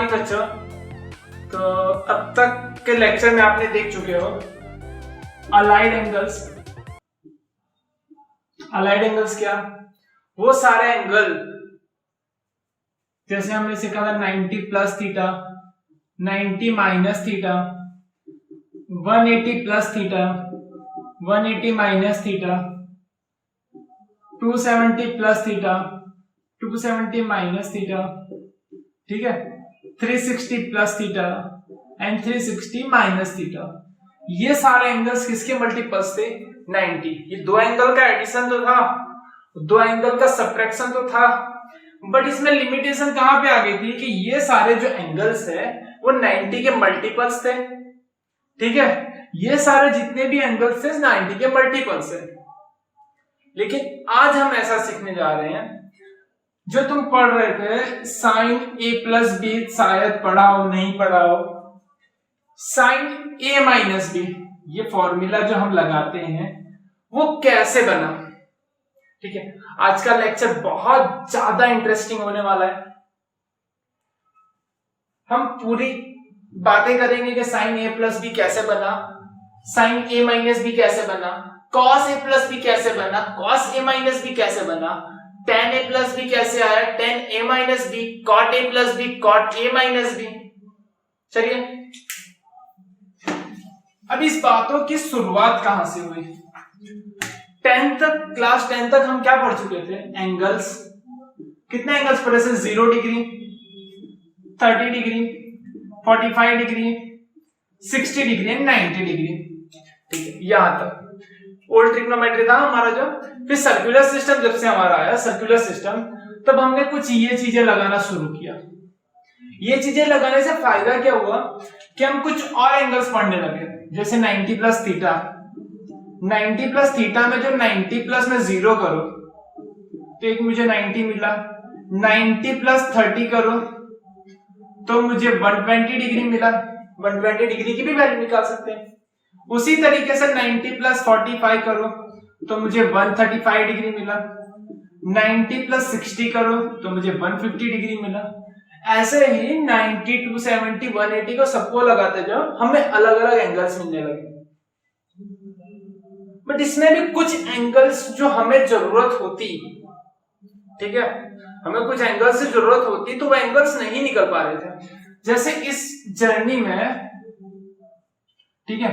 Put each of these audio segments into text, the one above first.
Morning बच्चों। तो अब तक के लेक्चर में आपने देख चुके हो अलाइड एंगल्स। अलाइड एंगल्स क्या? वो सारे एंगल जैसे हमने सीखा था 90 plus theta, 90 minus theta, 180 plus theta, 180 minus theta, 270 plus theta, 270 minus theta, ठीक है, 360 plus theta and 360 minus theta. ये सारे एंगल्स किसके मल्टीपल्स थे? 90। ये दो एंगल का एडिशन तो था, दो एंगल का सब्ट्रैक्शन तो था, बट इसमें लिमिटेशन कहां पे आ गई थी कि ये सारे जो एंगल्स है वो 90 के मल्टीपल्स थे। ठीक है, ये सारे जितने भी एंगल्स थे 90 के मल्टीपल्स है। लेकिन आज हम ऐसा सीखने जा रहे हैं, जो तुम पढ़ रहे थे साइन ए प्लस बी, शायद पढ़ा हो नहीं पढ़ा हो, साइन ए माइनस बी, ये फॉर्मूला जो हम लगाते हैं वो कैसे बना। ठीक है, आज का लेक्चर बहुत ज्यादा इंटरेस्टिंग होने वाला है। हम पूरी बातें करेंगे कि साइन ए प्लस बी कैसे बना, साइन ए माइनस बी कैसे बना, कॉस ए प्लस बी कैसे बना, कॉस ए माइनस बी कैसे बना, tan a प्लस बी कैसे आया, tan a minus b, cot a plus b, cot a minus b. चलिए, अब इस बातों की शुरुआत कहां से हुई? 10 तक, क्लास 10 तक हम क्या पढ़ चुके थे? एंगल्स। कितने एंगल्स पढ़े थे? 0 degree, 30 degree, 45 degree, 60 degree and 90 degree. ठीक है, यहां तक ओल्ड ट्रिग्नोमेट्री था हमारा जो। फिर सर्कुलर सिस्टम जब से हमारा आया, सर्कुलर सिस्टम, तब हमने कुछ ये चीजें लगाना शुरू किया। ये चीजें लगाने से फायदा क्या हुआ कि हम कुछ और एंगल्स पढ़ने लगे, जैसे 90 प्लस थीटा। 90 प्लस थीटा में जो 90 प्लस में 0 करो तो एक मुझे 90 मिला, 90 प्लस 30 करो तो मुझे 120 डिग्री मिला। 120 डिग्री की भी वैल्यू निकाल सकते हैं। उसी तरीके से 90 प्लस 45 करो तो मुझे 135 डिग्री मिला, 90 प्लस 60 करो तो मुझे 150 डिग्री मिला। ऐसे ही 90, 270, 180 को सबको लगाते जाओ, हमें अलग अलग एंगल्स मिलने लगे। बट इसमें भी कुछ एंगल्स जो हमें जरूरत होती, ठीक है, हमें कुछ एंगल्स से जरूरत होती तो वो एंगल्स नहीं निकल पा रहे थे। जैसे इस जर्नी में, ठीक है,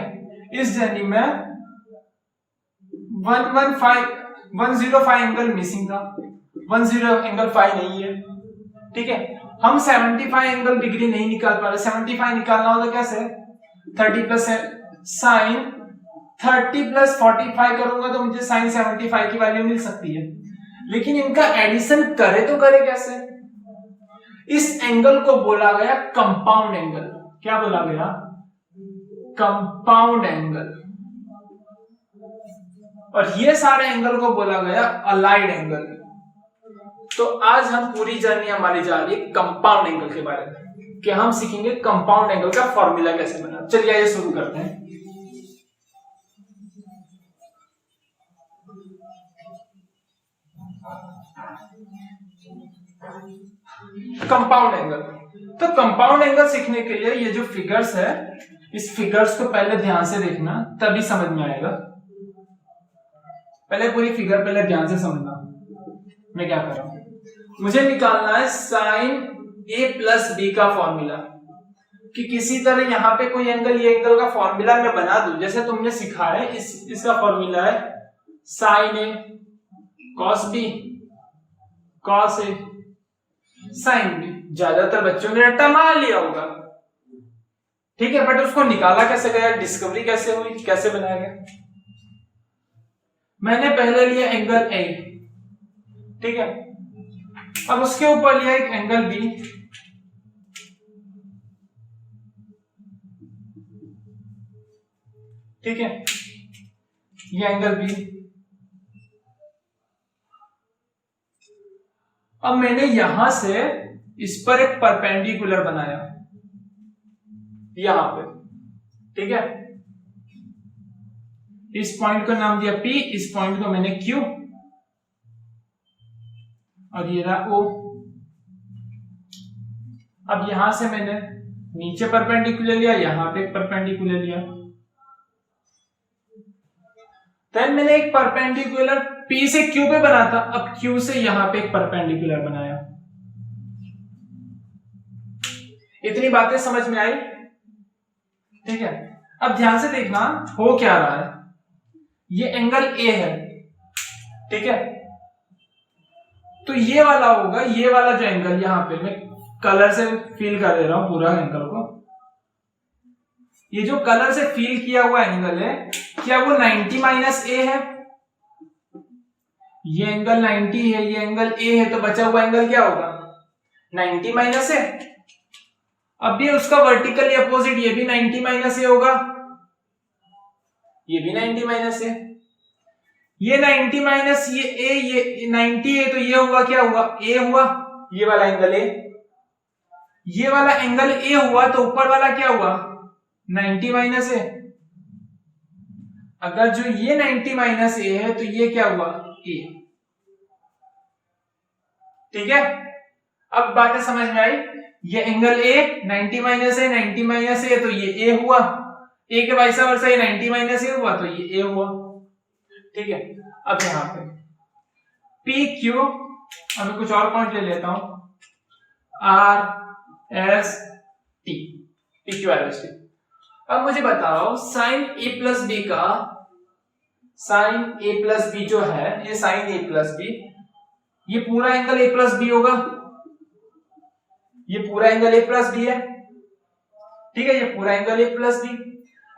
इस जर्नी में 105 एंगल मिसिंग था, 10 एंगल 5 नहीं है। ठीक है, हम 75 एंगल डिग्री नहीं निकाल पा रहे। 75 निकालना हो तो कैसे? 30 प्लस साइन 30 प्लस 45 करूंगा तो मुझे साइन 75 की वैल्यू मिल सकती है। लेकिन इनका एडिशन करे तो करे कैसे? इस एंगल को बोला गया कंपाउंड एंगल। क्या बोला गया? Compound angle. और ये सारे एंगल को बोला गया अलाइड एंगल। तो आज हम पूरी जर्नी हमारी जा रही है कंपाउंड एंगल के बारे में, कि हम सीखेंगे कंपाउंड एंगल का फॉर्मूला कैसे बना। चलिए आइए शुरू करते हैं। Compound angle. तो कंपाउंड एंगल सीखने के लिए ये जो फिगर्स है, इस फिगर्स को पहले ध्यान से देखना, तभी समझ में आएगा। पहले पूरी फिगर पहले ध्यान से समझना। मैं क्या कर रहा हूं, मुझे निकालना है साइन ए प्लस बी का फॉर्मूला, कि किसी तरह यहां पे कोई एंगल, ये एंगल का फॉर्मूला मैं बना दूं। जैसे तुमने सिखा है, इसका फॉर्मूला है sine A cos B, cos A sine B. ज्यादातर बच्चों ने रट्टा मार लिया होगा, ठीक है, बट उसको निकाला कैसे गया, डिस्कवरी कैसे हुई, कैसे बनाया गया? मैंने पहले लिया एंगल ए, ठीक है, अब उसके ऊपर लिया एक एंगल बी, ठीक है, ये एंगल बी। अब मैंने यहां से इस पर एक परपेंडिकुलर बनाया, यहां पे, ठीक है, इस पॉइंट को नाम दिया P, इस पॉइंट को मैंने Q, और ये रहा O। अब यहां से मैंने नीचे परपेंडिकुलर लिया, यहां पे एक परपेंडिकुलर लिया, देन मैंने एक परपेंडिकुलर P से Q पे बना था, अब Q से यहां पे एक परपेंडिकुलर बनाया। इतनी बातें समझ में आई? ठीक है, अब ध्यान से देखना हो क्या रहा है। ये एंगल A है, ठीक है, तो ये वाला होगा, ये वाला जो एंगल यहां पे मैं कलर से फील कर दे रहा हूं पूरा एंगल को, ये जो कलर से फील किया हुआ एंगल है, क्या वो 90 माइनस A है? ये एंगल 90 है, ये एंगल A है, तो बचा हुआ एंगल क्या होगा? 90 माइनस A। अब ये उसका वर्टिकली अपोजिट, ये भी 90 माइनस A होगा, ये भी 90 माइनस A, ये 90 माइनस ये A, ये 90 है, तो ये हुआ क्या हुआ? A हुआ, ये वाला एंगल A, ये वाला एंगल A हुआ, तो ऊपर वाला क्या हुआ? 90 माइनस A। अगर जो ये 90 माइनस A है, तो ये क्या हुआ? A। ठीक है, अब बातें समझ में आई? ये angle A 90 minus A, 90 minus A, तो ये A हुआ, A के वाइस वर्सा ये 90 माइनस A हुआ, तो ये A हुआ। ठीक है, अब यहां पे PQ, अब मैं कुछ और पॉइंट ले लेता हूं, RST, PQRST। अब मुझे बताओ साइन A प्लस बी का, साइन A प्लस बी जो है, ये साइन A प्लस बी, ये पूरा एंगल A प्लस बी होगा, ये पूरा एंगल A प्लस बी है, ठीक है, ये पूरा एंगल A प्लस बी।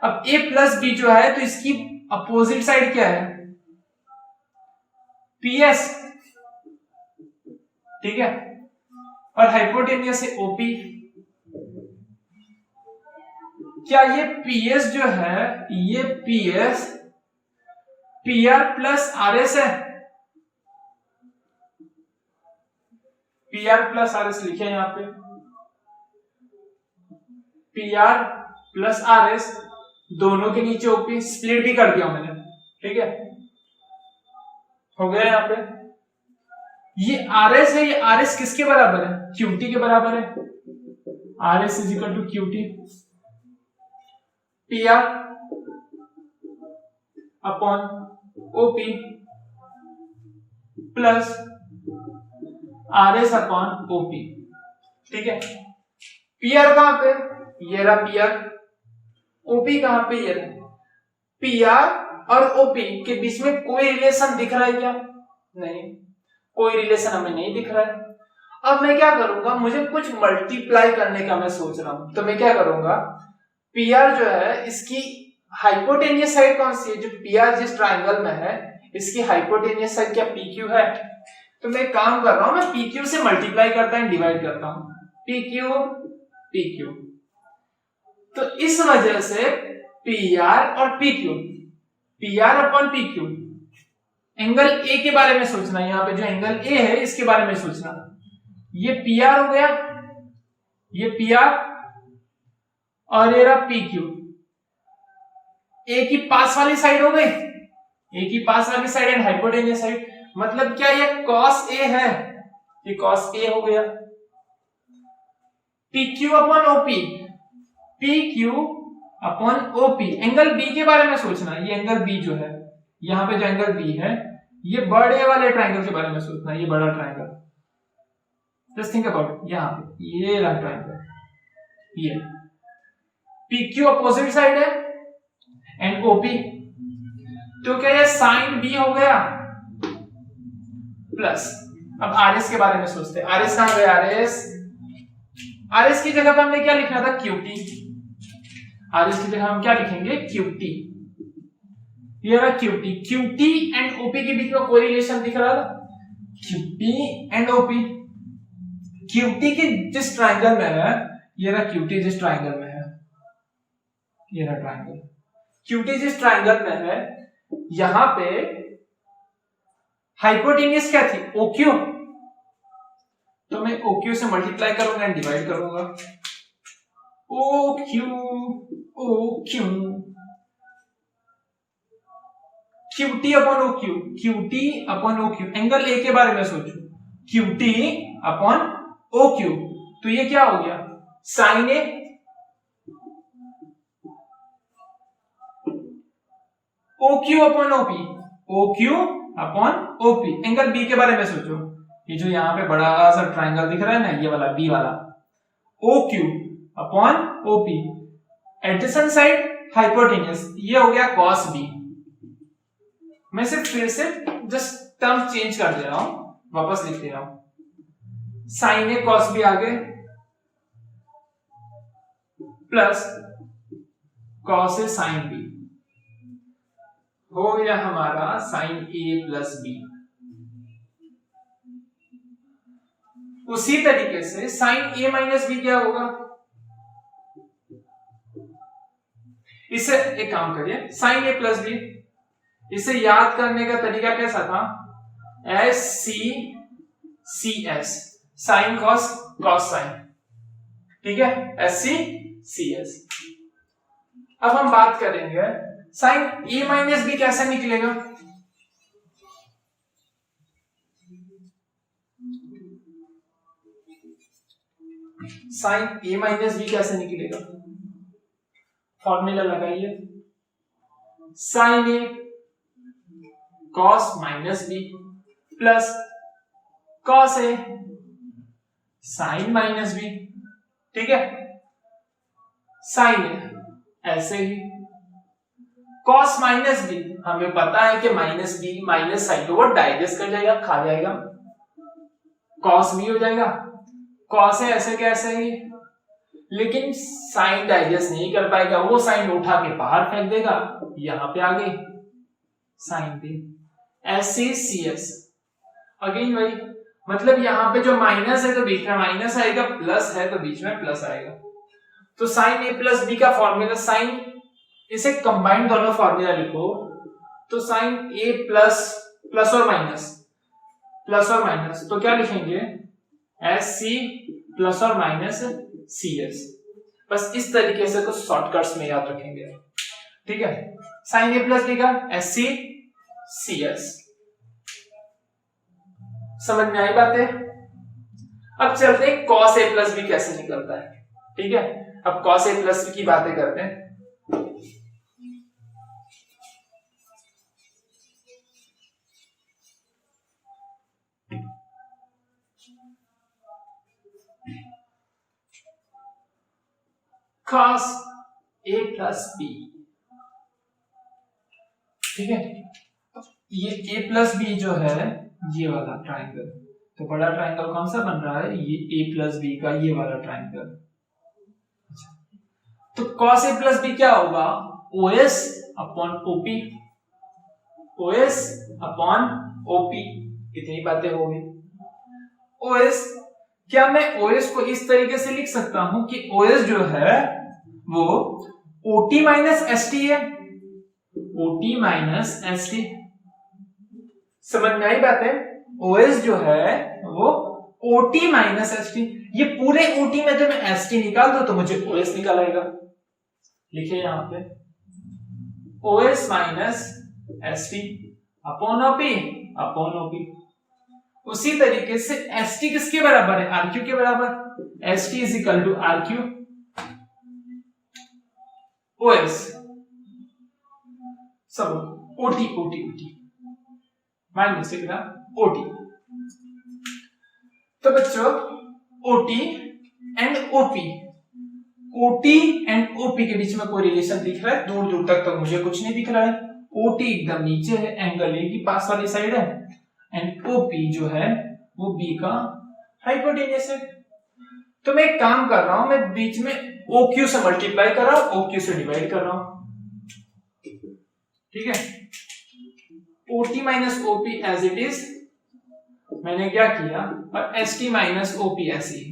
अब A प्लस बी जो है, तो इसकी अपोजिट साइड क्या है? PS, ठीक है, और हाइपोटेनियस है OP। क्या ये PS जो है, ये PS PR प्लस RS है? PR प्लस RS लिखे यहां पे, PR प्लस RS, दोनों के नीचे OP, स्प्लिट भी कर दिया मैंने, ठीक है, हो गया यहां पे। ये RS है, ये RS किसके बराबर है? QT के बराबर है, RS is equal to QT, PR upon OP plus RS upon OP, ठीक है। PR कहां पे? ये रहा PR, OP कहां पे? ये रहा। PR और OP के बीच में कोई रिलेशन दिख रहा है क्या? नहीं, कोई रिलेशन हमें नहीं दिख रहा है। अब मैं क्या करूंगा, मुझे कुछ मल्टीप्लाई करने का मैं सोच रहा हूं, तो मैं क्या करूंगा, PR जो है इसकी हाइपोटेनियस साइड कौन सी है? जो PR जिस ट्राइंगल में है, इसकी हाइपोटेनियस साइड क्या PQ है? तो मैं काम कर रहा हूं, मैं PQ से मल्टीप्लाई करता हूं, डिवाइड करता हूं, PQ, तो इस वजह से PR और PR upon PQ, angle A के बारे में सोचना, यहां पे जो एंगल A है इसके बारे में सोचना। ये PR हो गया, ये PR और ये रहा PQ, A की पास वाली साइड हो गई, A की पास वाली साइड एंड हाइपोटेनियस साइड, मतलब क्या ये cos A है, ये cos A हो गया। PQ upon OP, PQ upon OP, angle B के बारे में सोचना, ये एंगल B जो है, यहां पे जो एंगल B है, ये बड़े वाले ट्राइंगल के बारे में सोचना, ये बड़ा ट्राइंगल, जस्ट थिंक अबाउट, यहां पे ये रहा ट्राइंगल, ये PQ अपोजिट साइड है एंड OP, तो क्या ये साइन B हो गया प्लस, अब RS के बारे में सोचते हैं, RS कहां गया? RS की जगह पे हमने क्या लिखना था? QT, RS की जगह हम क्या लिखेंगे? QT, ये रहा QT एंड OP के बीच में कोई रिलेशन दिख रहा था? QT एंड OP, QT के जिस ट्राइंगल में है, ये रहा QT जिस ट्राइंगल में है, ये रहा ट्राइंगल, QT जिस ट्राइंगल में है, यहां पे हाइपोटेनियस क्या थी? OQ, तो मैं OQ से मल्टीप्लाई करूंगा एंड डिवाइड करूंगा, OQ QT upon OQ, angle A के बारे में सोचो, QT अपॉन OQ, तो ये क्या हो गया, sine A O Q upon OP, O Q upon OP. Angle B के बारे में सोचो, ये जो यहाँ पे बड़ा सा ट्राइंगल दिख रहा है ना, ये वाला बी वाला, O Q upon OP, adjacent side hypotenuse, ये हो गया कॉस बी। मैं सिर्फ फिर से जस्ट टर्म चेंज कर दे रहा हूं, वापस लिख दे रहा हूं, साइन ए कॉस बी आगे plus cos A sine B, हो गया हमारा साइन ए प्लस बी। उसी तरीके से साइन ए माइनस बी क्या होगा, इसे एक काम करिए, साइन ए प्लस बी, इसे याद करने का तरीका कैसा था, S C C S, sine cos cos sine, ठीक है, एस सी सी एस। अब हम बात करेंगे साइन ए माइनस बी कैसे निकलेगा, साइन ए माइनस बी कैसे निकलेगा, फॉर्मूला लगाइए, sine A cos minus B plus cos A sine minus B, ठीक है, साइन ए ऐसे ही, कॉस माइनस बी हमें पता है कि माइनस बी माइनस साइन को वो डाइजेस्ट कर जाएगा, खा जाएगा, कॉस बी हो जाएगा, कॉस ए ऐसे कैसे ही, लेकिन साइन डाइजेस्ट नहीं कर पाएगा, वो साइन उठा के बाहर फेंक देगा, यहां पे आ गई sine b, S C C S, again वही, मतलब यहां पे जो माइनस है तो बीच में माइनस आएगा, प्लस है तो बीच में प्लस आएगा, तो साइन ए प्लस बी का फॉर्मूला, साइन, इसे कंबाइंड दोनों फॉर्मूला लिखो, तो साइन ए प्लस प्लस और माइनस तो क्या लिखेंगे, एस सी प्लस और माइनस सी एस, बस इस तरीके से कुछ शॉर्टकट्स में याद रखेंगे, ठीक है, साइन ए प्लस बी का एस सी सी एस, समझ में आई बात है। अब चलते हैं कॉस ए प्लस बी कैसे निकलता है, ठीक है, अब कॉस ए प्लस बी की बातें करते हैं। cos a प्लस बी, ठीक है, ये a प्लस बी जो है ये वाला ट्राइंगल, तो बड़ा ट्राइंगल कौन सा बन रहा है, ये a प्लस बी का ये वाला ट्राइंगल, तो cos a प्लस बी क्या होगा, OS upon OP, OS upon OP, इतनी बातें हो गई। OS, क्या मैं OS को इस तरीके से लिख सकता हूं कि OS जो है वो OT माइनस ST है, OT माइनस ST, समझ में आई बात है, OS जो है वो OT माइनस ST, ये पूरे OT में जब मैं ST निकाल दो तो मुझे OS निकल आएगा, लिखिए यहां पे OS minus ST upon OP, उसी तरीके से ST किसके बराबर है, RQ के बराबर, ST is equal to RQ OS, सब OT माइनस से कितना OT, तो बच्चों OT एंड OP के बीच में कोई रिलेशन दिख रहा है, दूर दूर तक तो मुझे कुछ नहीं दिख रहा है, OT एकदम नीचे है, एंगल ए की पास वाली साइड है, एंड OP जो है वो B का हाइपोटेन्यूस है। तो मैं एक काम कर रहा हूं, मैं बीच में OQ से मल्टीप्लाई कर रहा हूं, OQ से डिवाइड कर रहा हूं, ठीक है, OT minus OP as it is मैंने क्या किया, और ST माइनस OP ऐसे ही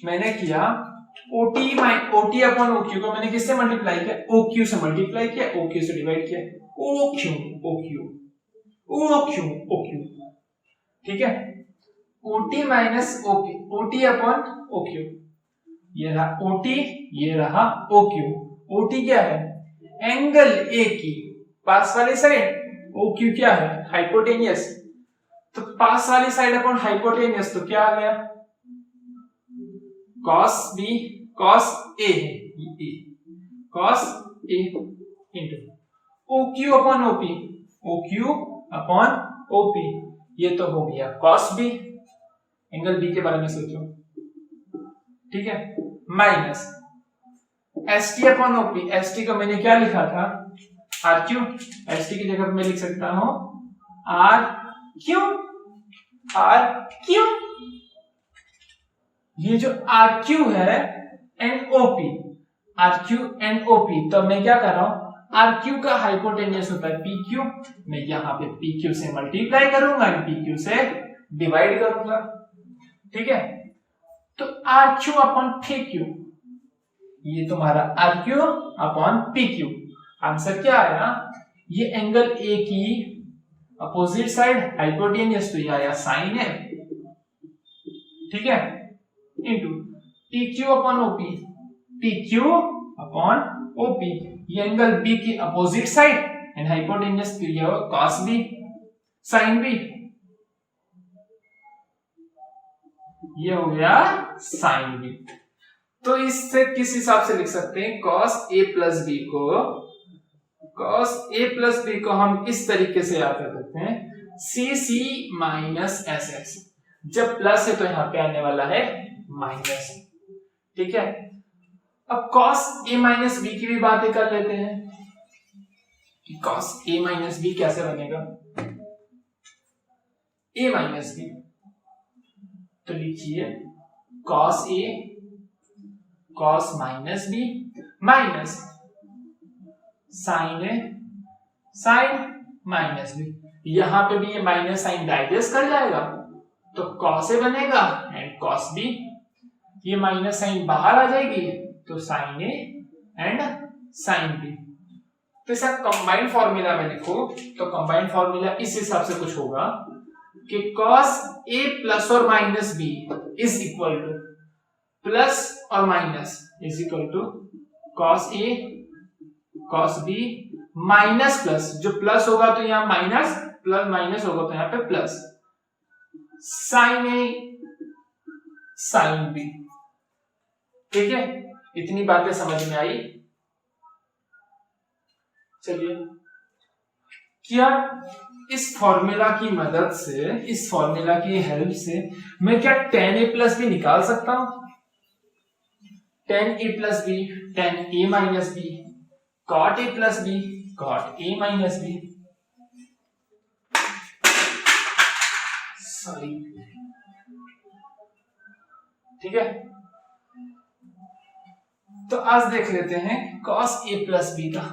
मैंने किया, OT अपॉन OQ को मैंने किससे मल्टीप्लाई किया, OQ से मल्टीप्लाई किया, OQ से डिवाइड किया, OQ, ठीक है, OT minus OP upon OQ, ये रहा OT, ये रहा OQ, OT क्या है, एंगल A की पास वाली साइड, OQ क्या है, हाइपोटेनियस, तो पास वाली साइड अपॉन हाइपोटेनियस, तो क्या आ गया कॉस बी कॉस ए है, ये cos A into O Q upon OP, O Q upon OP, ये तो हो गया कॉस बी, एंगल बी के बारे में सोचो, ठीक है, minus S T upon OP, S T को मैंने क्या लिखा था आर क्यू, एस टी की जगह मैं लिख सकता हूं आर क्यू, आर क्यू, ये जो आर क्यू है and OP, R Q and OP, तो मैं क्या कर रहा हूं आर क्यू का हाइपोटेन्यूस होता है पी क्यू, मैं यहां पे पी क्यू से मल्टीप्लाई करूंगा एंड पी क्यू से डिवाइड करूंगा, ठीक है, तो R Q upon P Q, ये तुम्हारा R Q upon P Q, answer क्या आया, ये एंगल ए की अपोजिट साइड हाइपोटेन्यूस, तो ये आया साइन है, ठीक है, into P Q upon OP, P Q upon OP, ये एंगल बी की अपोजिट साइड एंड हाइपोटेन्यूस, तो ये होगा कॉस बी साइन बी, ये हो गया साइन बी। तो इससे किस हिसाब से लिख सकते हैं, कॉस ए प्लस बी को, कॉस ए प्लस बी को हम इस तरीके से याद कर सकते हैं सी सी माइनस एस एक्स, जब प्लस है तो यहां पे आने वाला है माइनस, ठीक है। अब कॉस ए माइनस बी की भी बातें कर लेते हैं कि कॉस ए माइनस बी कैसे बनेगा, ए माइनस बी, तो लिखिए cos A cos minus B minus sine A sine minus B, यहां पे भी ये माइनस साइन डाइजेस्ट कर जाएगा तो कॉस ए बनेगा एंड कॉस बी, ये माइनस साइन बाहर आ जाएगी तो sine a and sine b. तो इसका कंबाइंड फॉर्मूला में लिखो तो कंबाइंड फॉर्मूला इस हिसाब से कुछ होगा कि cos a प्लस और minus b is equal to plus और minus is equal to cos a cos b minus plus, जो प्लस होगा तो यहाँ माइनस, प्लस माइनस होगा तो यहाँ पे plus, sine a sine b, ठीक है। इतनी बातें समझ में आई। चलिए, क्या इस फॉर्मूला की मदद से, इस फॉर्मूला की हेल्प से मैं क्या tan a प्लस बी निकाल सकता हूं, tan a plus b tan a minus b, cot a plus b cot a minus b, sorry, ठीक है। तो आज देख लेते हैं cos a प्लस बी का,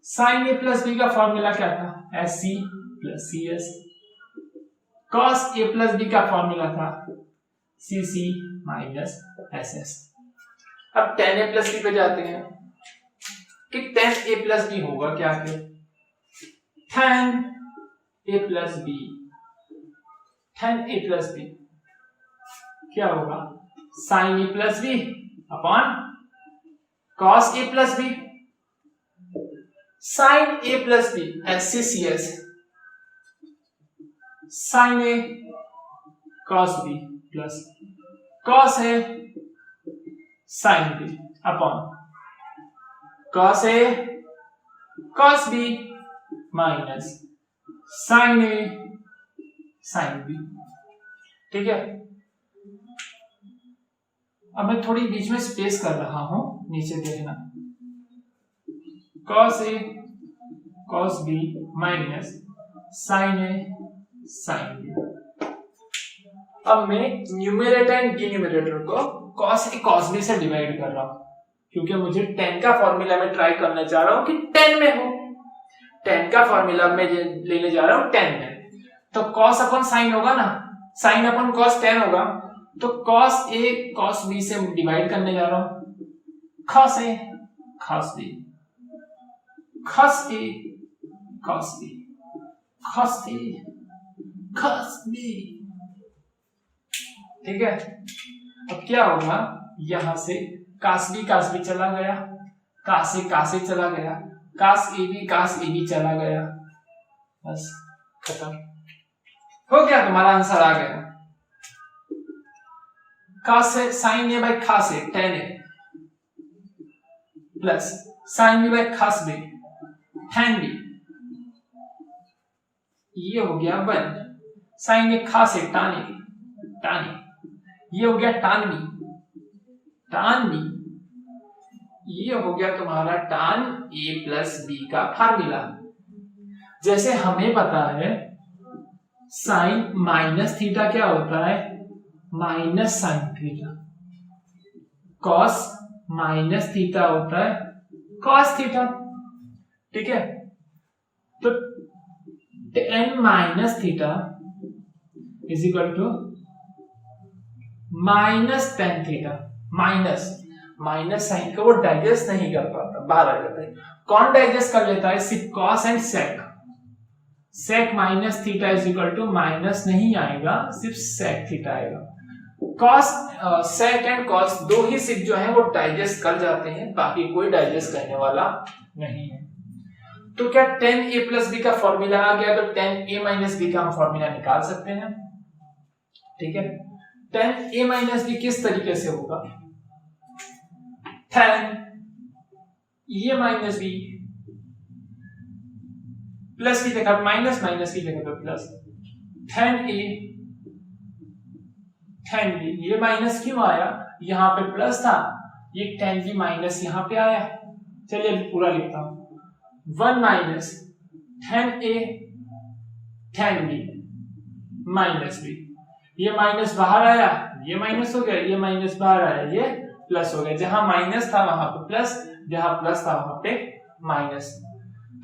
sin a प्लस बी का फॉर्मूला क्या था, S C plus C S, cos a plus b का फॉर्मूला था C C minus S S. अब tan a प्लस बी पे जाते हैं कि tan a प्लस बी होगा क्या, फिर tan a plus b, tan a plus b क्या होगा, sin a plus b upon cos a plus b, sin a plus b S C C S, sin a cos b plus cos a sin b upon cos a cos b minus sin a sin b, ठीक है। अब मैं थोड़ी बीच में space कर रहा हूं, नीचे देखना, cos a cos b minus sin a sin b। अब मैं न्यूमरेटर एंड डिनोमिनेटर को cos a cos b से डिवाइड कर रहा हूं, क्योंकि मुझे tan का फॉर्मूला में ट्राई करना चाह रहा हूं कि tan में हो, tan का फॉर्मूला में लेने जा रहा हूं tan में, तो cos अपन sin होगा ना, sin अपन cos tan होगा, तो cos a cos b से डिवाइड करने जा रहा हूं, cos a cos b cos a cos b cos a cos b, ठीक है। अब क्या होगा, यहां से cos b चला गया, cos a चला गया, cos a b चला गया, बस खत्म हो गया, तुम्हारा आंसर आ गया। cos है sin a by cos a tan a plus sin b by cos b tan b, ये हो गया 1 sin a cos a tan a, ये हो गया tan b, ये हो गया तुम्हारा tan a प्लस b का फार्मूला। जैसे हमें पता है साइन माइनस थीटा क्या होता है, minus sine theta, cos minus theta होता है कॉस थीटा, ठीक है। तो tan minus theta is equal to minus tan theta, minus sine को वो डाइजेस्ट नहीं कर पाता, बाहर आ जाता है। कौन डाइजेस्ट कर लेता है, सिर्फ cos and sec minus theta is equal to minus नहीं आएगा, सिर्फ सेक थीटा आएगा। कॉस सेक एंड कॉस दो ही सिर्फ जो है वो डाइजेस्ट कर जाते हैं, बाकी कोई डाइजेस्ट करने वाला नहीं है। तो क्या tan a प्लस बी का फॉर्मूला आ गया, तो tan a माइनस बी का हम फॉर्मूला निकाल सकते हैं, ठीक है। tan a माइनस बी किस तरीके से होगा, tan a minus B plus की जगह माइनस, माइनस की जगह पर plus, tan a tan b, ये माइनस क्यों आया, यहां पे प्लस था, ये tan b माइनस यहां पे आया। चलिए अभी पूरा लिखता हूं, 1 minus tan a tan b minus b, ये माइनस बाहर आया, ये माइनस हो गया, ये माइनस बाहर आया, ये प्लस हो गया। जहां माइनस था वहां पे प्लस, जहां प्लस था वहां पे माइनस।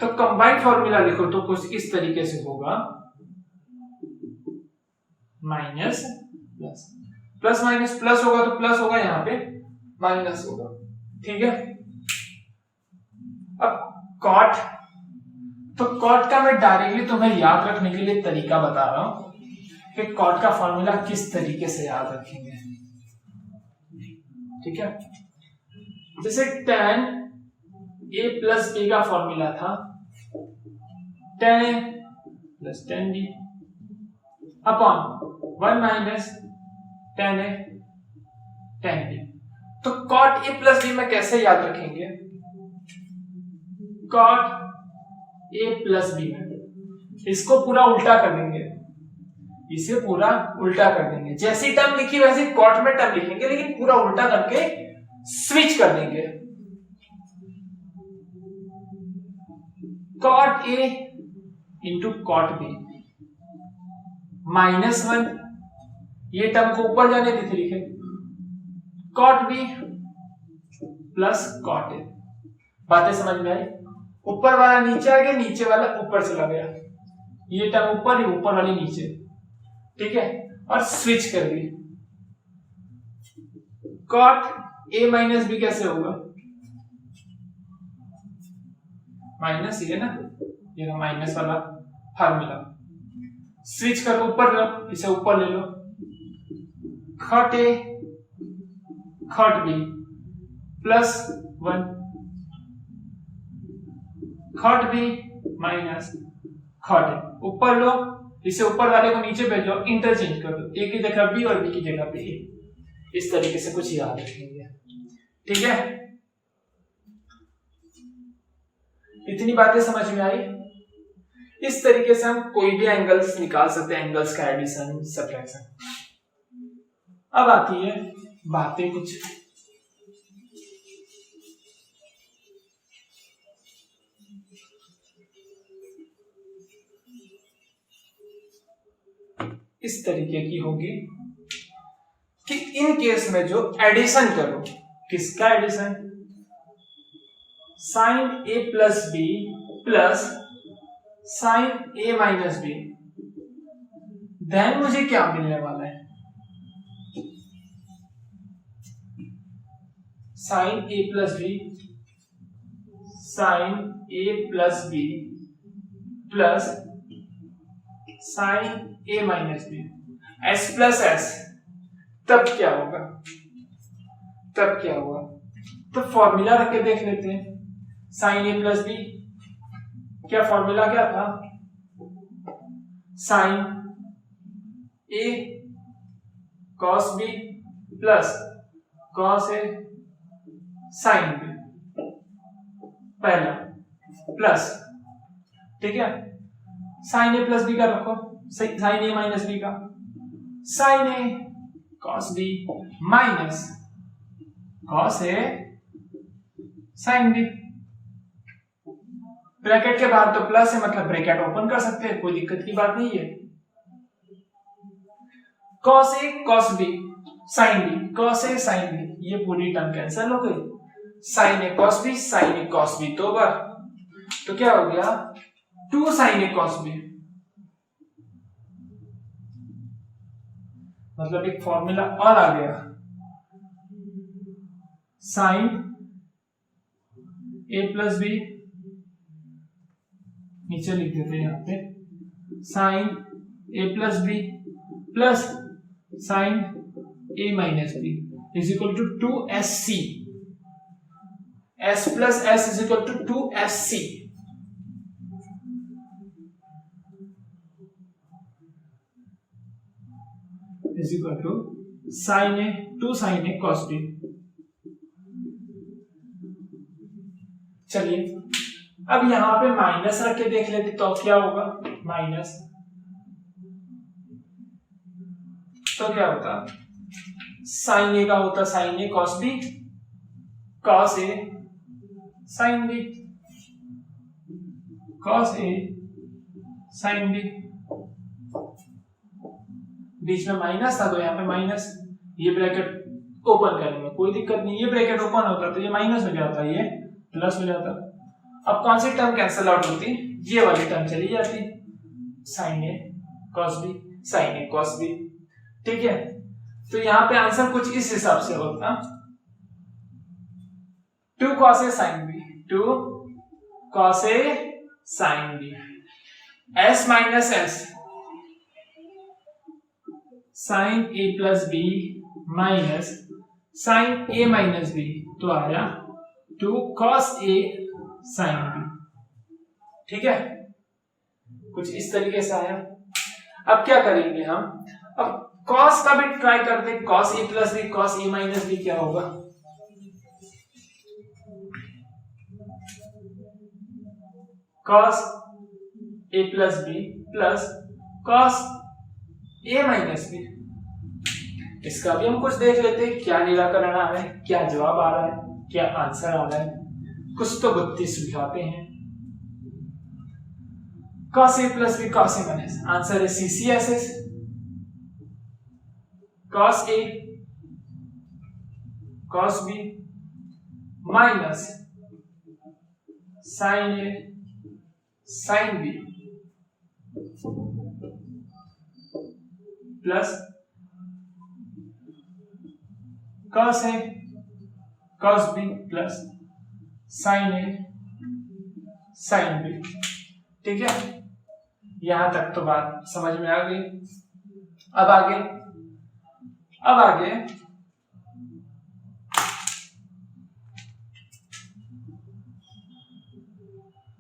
तो कंबाइंड फॉर्मूला लिखो तो कुछ इस तरीके से होगा, minus plus, plus minus plus होगा तो प्लस होगा, यहां पे माइनस होगा, ठीक है। अब कॉट, तो कॉट का मैं डायरेक्टली तुम्हें याद रखने के लिए तरीका बता रहा हूं कि कॉट का फॉर्मूला किस तरीके से याद रखेंगे, ठीक है। जैसे tan a प्लस b का फॉर्मूला था tan a plus tan b upon 1 minus tan a tan b। तो cot a प्लस b में कैसे याद रखेंगे, cot a प्लस b में इसको पूरा उल्टा कर देंगे, इसे पूरा उल्टा कर देंगे, जैसी टर्म लिखी वैसे कॉट में टर्म लिखेंगे, लेकिन पूरा उल्टा करके स्विच कर देंगे। Cot a into cot b -1, ये टर्म को ऊपर जाने देते लिखे, cot B plus cot a. बातें समझ में आई, ऊपर वाला नीचे आ गया, नीचे वाला ऊपर चला गया, ये टर्म ऊपर, ही ऊपर वाली नीचे, ठीक है, और स्विच कर दी। कॉट ए माइनस बी कैसे होगा, माइनस ये ना, ये ना माइनस वाला फार्मूला, स्विच करो ऊपर लो, इसे ऊपर ले लो, cot A cot B plus 1 cot B minus cot A, ऊपर लो, इसे ऊपर वाले को नीचे भेजो, इंटरचेंज कर दो, ए की जगह बी और बी की जगह पे ए, इस तरीके से कुछ याद रखेंगे, ठीक है। इतनी बातें समझ में आई। इस तरीके से हम कोई भी एंगल्स निकाल सकते हैं, एंगल्स का एडिशन सब्ट्रैक्शन। अब आती है बातें कुछ इस तरीके की होगी कि इन केस में जो एडिशन करो, किसका एडिशन, साइन ए प्लस बी प्लस साइन ए माइनस बी, देन मुझे क्या मिलने वाला है, साइन ए प्लस बी साइन ए प्लस बी प्लस साइन ए minus B, S plus S, तब क्या होगा, तब क्या होगा, तो फॉर्मूला रख के देख लेते हैं। साइन ए प्लस बी, क्या फॉर्मूला क्या था, sign A cos B plus cos A sine B, पहला प्लस, ठीक है, साइन ए प्लस बी का रखो, साइन ए माइनस बी का, sign A cos B minus cos A sine B. Bracket के बाहर तो प्लस है, मतलब ब्रैकेट ओपन कर सकते हैं, कोई दिक्कत की बात नहीं है। Cos A cos B sine B, cos A sine B, ये पूरी टर्म कैंसिल हो गई। साइन ए कॉस बी, साइन ए कॉस बी 2 बार, तो क्या हो गया 2 साइन ए कॉस बी, मतलब एक फॉर्मूला और आ गया, साइन ए प्लस बी, नीचे लिख देते हैं यहां पे, sine A plus B plus sine A minus b is equal to 2sc, s plus s is equal to 2sc, is equal to sine a 2 sine A cos b. चलिए अब यहां पे माइनस रख के देख लेते तो क्या होगा, माइनस, तो क्या होता, साइन ए का होता sign A cos B, cos A sine B, cos A sine B, बीच में माइनस था तो यहाँ पे माइनस, ये ब्रैकेट ओपन करने में कोई दिक्कत नहीं, ये ब्रैकेट ओपन होता तो ये माइनस हो जाता, ये प्लस हो जाता। अब कौन सी टर्म कैंसिल आउट होती, ये वाली टर्म चली जाती, साइन ए कॉस बी, साइन ए कॉस बी, ठीक है। तो यहाँ पे आंसर कुछ इस हिसाब से होता, 2 cos a sin b, 2 cos a sin b, s minus s sine A plus B minus sine A minus B, तो आया 2 cos a sin b, ठीक है, कुछ इस तरीके से आया। अब क्या करेंगे हम, अब cos का भी ट्राई करते, cos a plus B cos a minus B क्या होगा, cos a plus B plus cos a minus B. इसका भी हम कुछ देख लेते हैं, क्या निराकरण आ रहा है, क्या जवाब आ रहा है, क्या आंसर आ रहा है, कुछ तो बुद्धि सुझाते हैं। cos a plus B cos a minus, answer है CCSS, cos a cos b minus sin a sin b plus cos a cos b plus sin a sin b, ठीक है, यहां तक तो बात समझ में आ गई। अब आगे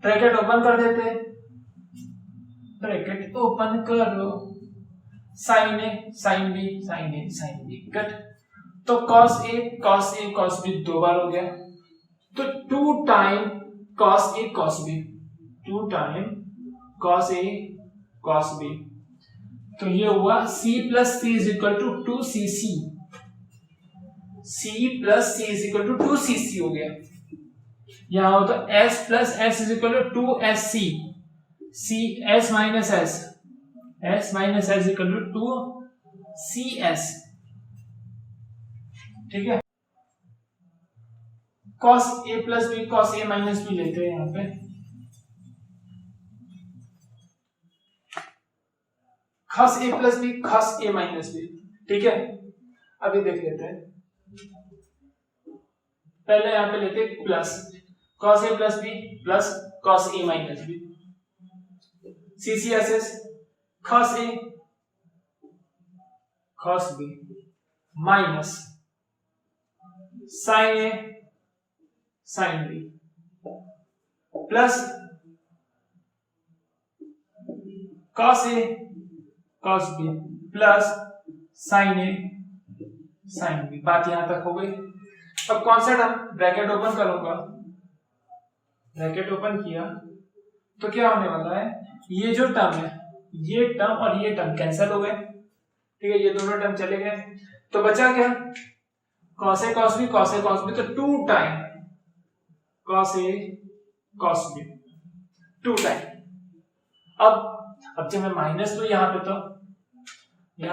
ब्रैकेट ओपन कर देते, ब्रैकेट ओपन करो, sine A sine B sine A sine B cut, तो cos a cos b 2 बार हो गया, तो 2 time cos a cos b, 2 time cos a cos b, तो ये हुआ c plus c is equal to 2cc, c plus c is equal to 2cc हो गया। यहां होता s plus s is equal to 2sc, c s minus s equal to 2cs, ठीक है। cos a plus B cos a minus B लेते हैं यहां पे, cos a plus B cos a minus B, ठीक है। अभी देख लेते हैं, पहले यहां पे लेते हैं plus cos a plus B plus cos a minus B, CCSS cos a cos b minus sin a sin b plus cos a cos b plus sin a sine B. बात यहां तक हो गई। अब कौन सा टर्म, ब्रैकेट ओपन करूंगा, bracket open किया तो क्या होने वाला है, ये जो टर्म है, ये टर्म और ये टर्म कैंसिल हो गए, ठीक है, ये दोनों टर्म चले गए, तो बचा क्या, cos a cos b, cos a cos b, तो 2 time cos a cos b, 2 time. अब जब मैं माइनस तो यहाँ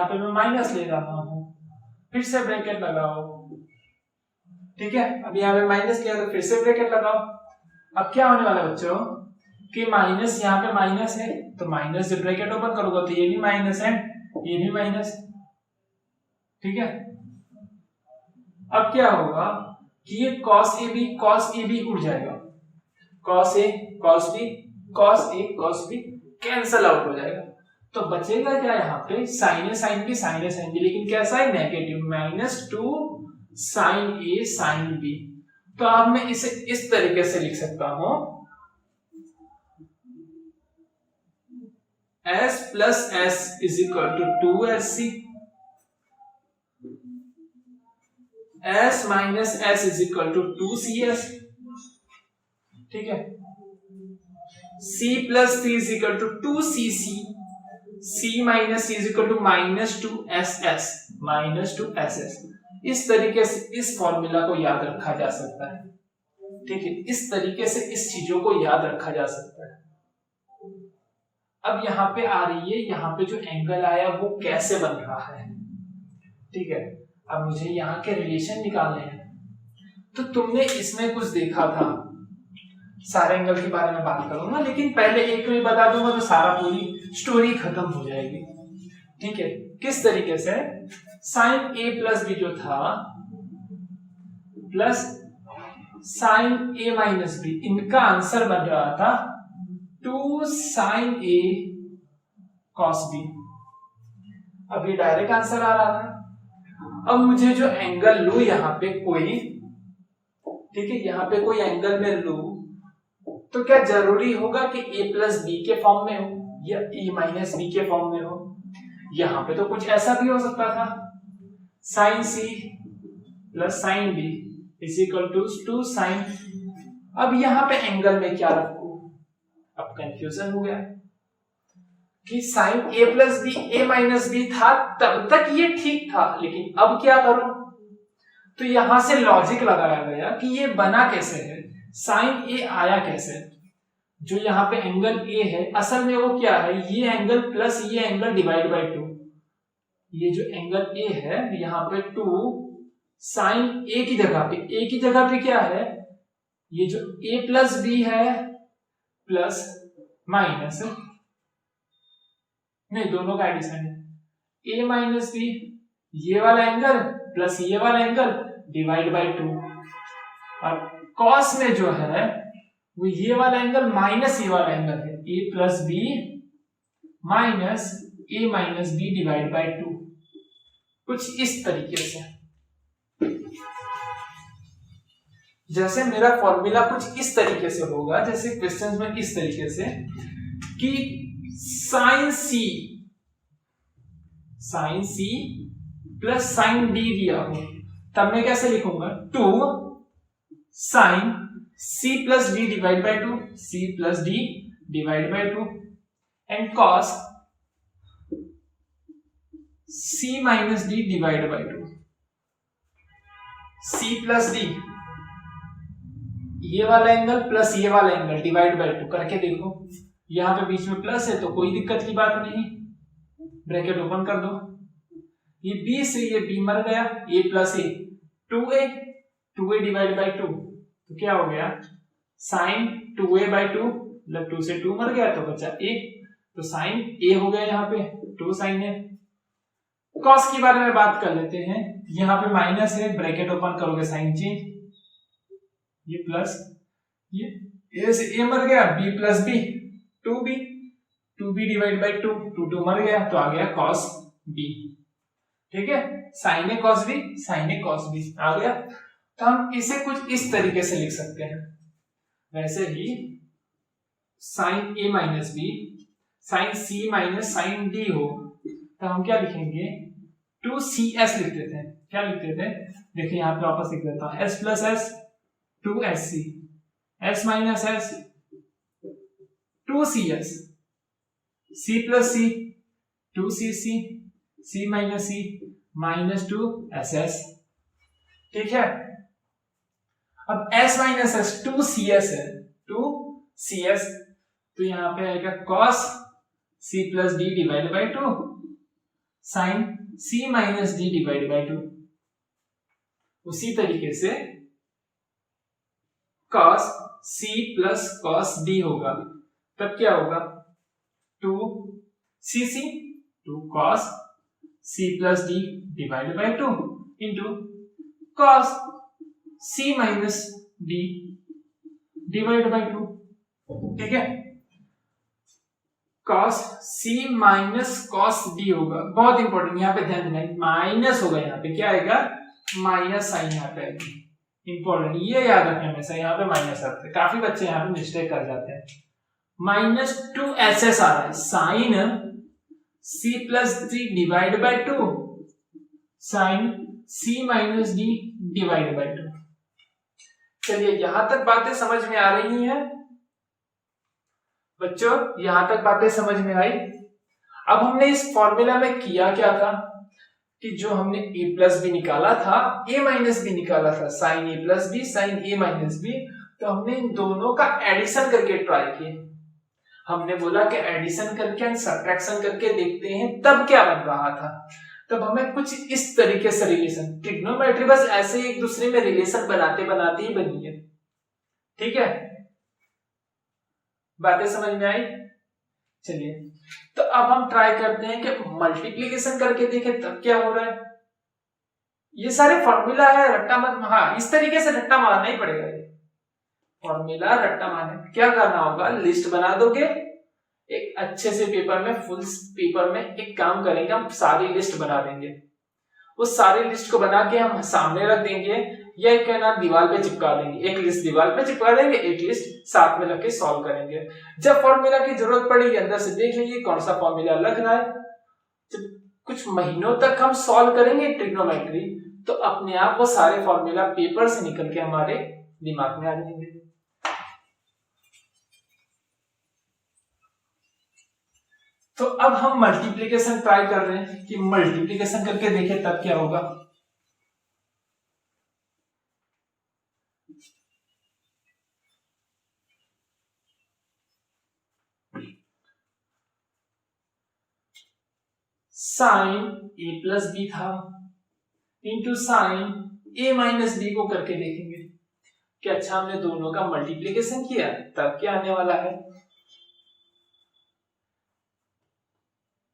पे मैं माइनस ले रहा हूं, फिर से ब्रैकेट लगाओ, ठीक है, अब यहाँ पे माइनस लिया तो फिर से ब्रैकेट लगाओ। अब क्या होने वाला है बच्चों कि माइनस, यहाँ पे माइनस है तो माइनस जब ब्रैकेट ओपन करोगे तो ये भी माइनस है, ये भी माइनस, ठीक है। अब क्या होगा कि ये cos a b उड़ जाएगा, cos a cos b cos b cancel out हो जाएगा, तो बचेगा क्या यहाँ पे, sin a sin b, लेकिन कैसा है, negative, -2 sin a sin b। तो अब मैं इसे इस तरीके से लिख सकता हूं, s plus s is equal to 2sc, s minus s is equal to 2cs, ठीक है, c plus c is equal to 2cc, c minus c is equal to -2ss। इस तरीके से इस फॉर्मूला को याद रखा जा सकता है, ठीक है, इस तरीके से इस चीजों को याद रखा जा सकता है। अब यहाँ पे आ रही है, यहाँ पे जो एंगल आया वो कैसे बन रहा है, ठीक है। अब मुझे यहाँ के रिलेशन निकालने हैं, तो तुमने इसमें कुछ देखा था, सारे एंगल के बारे में बात करूंगा, लेकिन पहले एक भी बता दूंगा तो सारा पूरी स्टोरी खत्म हो जाएगी, ठीक है। किस तरीके से, साइन a प्लस बी जो था plus sine a minus B, इनका आंसर बन रहा था 2 sin a cos b। अब ये डायरेक्ट आंसर आ रहा था। अब मुझे जो एंगल लू यहाँ पे कोई, ठीक है, यहाँ पे कोई एंगल में लू, तो क्या जरूरी होगा कि a प्लस बी के फॉर्म में हो या a माइनस बी के फॉर्म में हो, यहाँ पे तो कुछ ऐसा भी हो सकता था, sine c plus sine b is equal to 2 sine. अब यहाँ पे एंगल में क्या रखूं, अब कंफ्यूजन हो गया कि sine a plus B, a minus B था, तब तक ये ठीक था, लेकिन अब क्या करूं, तो यहां से लॉजिक लगाया गया कि ये बना कैसे है, साइन a आया कैसे, जो यहाँ पे एंगल a है असल में वो क्या है, ये एंगल प्लस ये एंगल डिवाइड बाय 2, ये जो एंगल a है यहाँ पे 2 साइन a की जगह पे क्या है, ये जो a प्लस बी है प्लस माइनस, नहीं दोनों का एडिशन है, a माइनस बी ये वाला एंगल प्लस ये वाला एंगल डिवाइड बाय 2, और कॉस में जो है वो ये वाला एंगल माइनस ये वाला एंगल है, a plus B minus a minus B divide by 2, कुछ इस तरीके से। जैसे मेरा फॉर्मूला कुछ इस तरीके से होगा, जैसे क्वेश्चंस में इस तरीके से कि sine C plus sine D दिया हो, तब मैं कैसे लिखूंगा, 2 sine C plus D divide by 2, C plus D divide by 2, and cos C minus D divide by 2, C plus D ये वाला एंगल प्लस ये वाला एंगल डिवाइड बाय 2 करके देखो, यहाँ पे बीच में प्लस है तो कोई दिक्कत की बात नहीं, ब्रैकेट ओपन कर दो, ये b से ये b मर गया, a plus a 2a divide by 2, तो क्या हो गया, साइन 2a बाय 2, मतलब 2 से 2 मर गया तो बचा a, तो साइन a हो गया यहाँ पे 2 साइन a। कॉस के बारे में बात कर लेते हैं, यहाँ पे माइनस है, ब्रैकेट ओपन करोगे साइन चेंज, ये प्लस, ये a से a मर गया, b plus b 2b divide by 2 मर गया तो आ गया cos b, ठीक है, साइन a cos b आ गया। तो हम इसे कुछ इस तरीके से लिख सकते हैं, वैसे ही sine a minus b, sine c minus sine d हो तो हम क्या लिखेंगे, 2CS लिखते थे। क्या लिखते थे? देखिए यहाँ पे वापस लिख देता हूँ, S plus S 2SC, S minus S 2CS, C plus C 2CC, C minus C minus 2SS। ठीक है, अब S माइनस S 2CS है, 2CS, तो यहाँ पे आएगा cos C plus D divide by 2 sine C minus D divide by 2। उसी तरीके से cos C plus cos D होगा, तब क्या होगा 2CC 2 cos C plus D divide by 2 into cos C minus D divide by 2। ठीक है, cos C minus cos D होगा, बहुत इंपॉर्टेंट, यहाँ पे ध्यान देना, माइनस होगा, यहाँ पे क्या आएगा माइनस साइन यहाँ पे आएगी, इंपॉर्टेंट, ये याद रखें हमेशा, यहाँ पे माइनस आते हैं, काफी बच्चे यहाँ पे मिस्टेक कर जाते हैं। माइनस 2SS आ रहा है, sine C plus D divide by 2 sine C minus D divide by 2। चलिए यहां तक बातें समझ में आ रही हैं बच्चों, यहां तक बातें समझ में आई। अब हमने इस फॉर्मूला में किया क्या था कि जो हमने a प्लस बी निकाला था, a माइनस बी निकाला था, sine a plus B sine a minus B, तो हमने इन दोनों का एडिशन करके ट्राई किए। हमने बोला कि एडिशन करके एंड सब्ट्रैक्शन करके देखते हैं तब क्या बन रहा था। तब हमें कुछ इस तरीके से रिलेशन, ट्रिग्नोमेट्री बस ऐसे एक दूसरे में रिलेशन बनाते बनाते ही बनी है। ठीक है, बातें समझ में आई? चलिए, तो अब हम ट्राई करते हैं कि मल्टीप्लिकेशन करके देखें तब क्या हो रहा है। ये सारे फॉर्मूला है, रट्टा मत, हाँ इस तरीके से रट्टा मारना ही पड़ेगा। ये फॉर्मूला रट्टा मारने क्या करना होगा, लिस्ट बना दोगे एक अच्छे से पेपर में, फुल पेपर में एक काम करेंगे, हम सारी लिस्ट बना देंगे। उस सारी लिस्ट को बना के हम सामने रख देंगे, या एक ना दीवार पे चिपका देंगे, एक लिस्ट दीवार पे चिपका देंगे, एक लिस्ट साथ में रख के सॉल्व करेंगे। जब फॉर्मूला की जरूरत पड़ेगी अंदर से देख लीजिए कौन सा फॉर्मूला लग रहा है। जब कुछ महीनों तक हम सॉल्व करेंगे ट्रिग्नोमेट्री, तो अपने आप वो सारे फॉर्मूला पेपर से निकल के हमारे दिमाग में आ जाएंगे। तो अब हम मल्टीप्लिकेशन ट्राई कर रहे हैं कि मल्टीप्लिकेशन करके देखें तब क्या होगा। साइन a प्लस बी था into sine a minus B को करके देखेंगे कि अच्छा हमने दोनों का मल्टीप्लिकेशन किया तब क्या आने वाला है।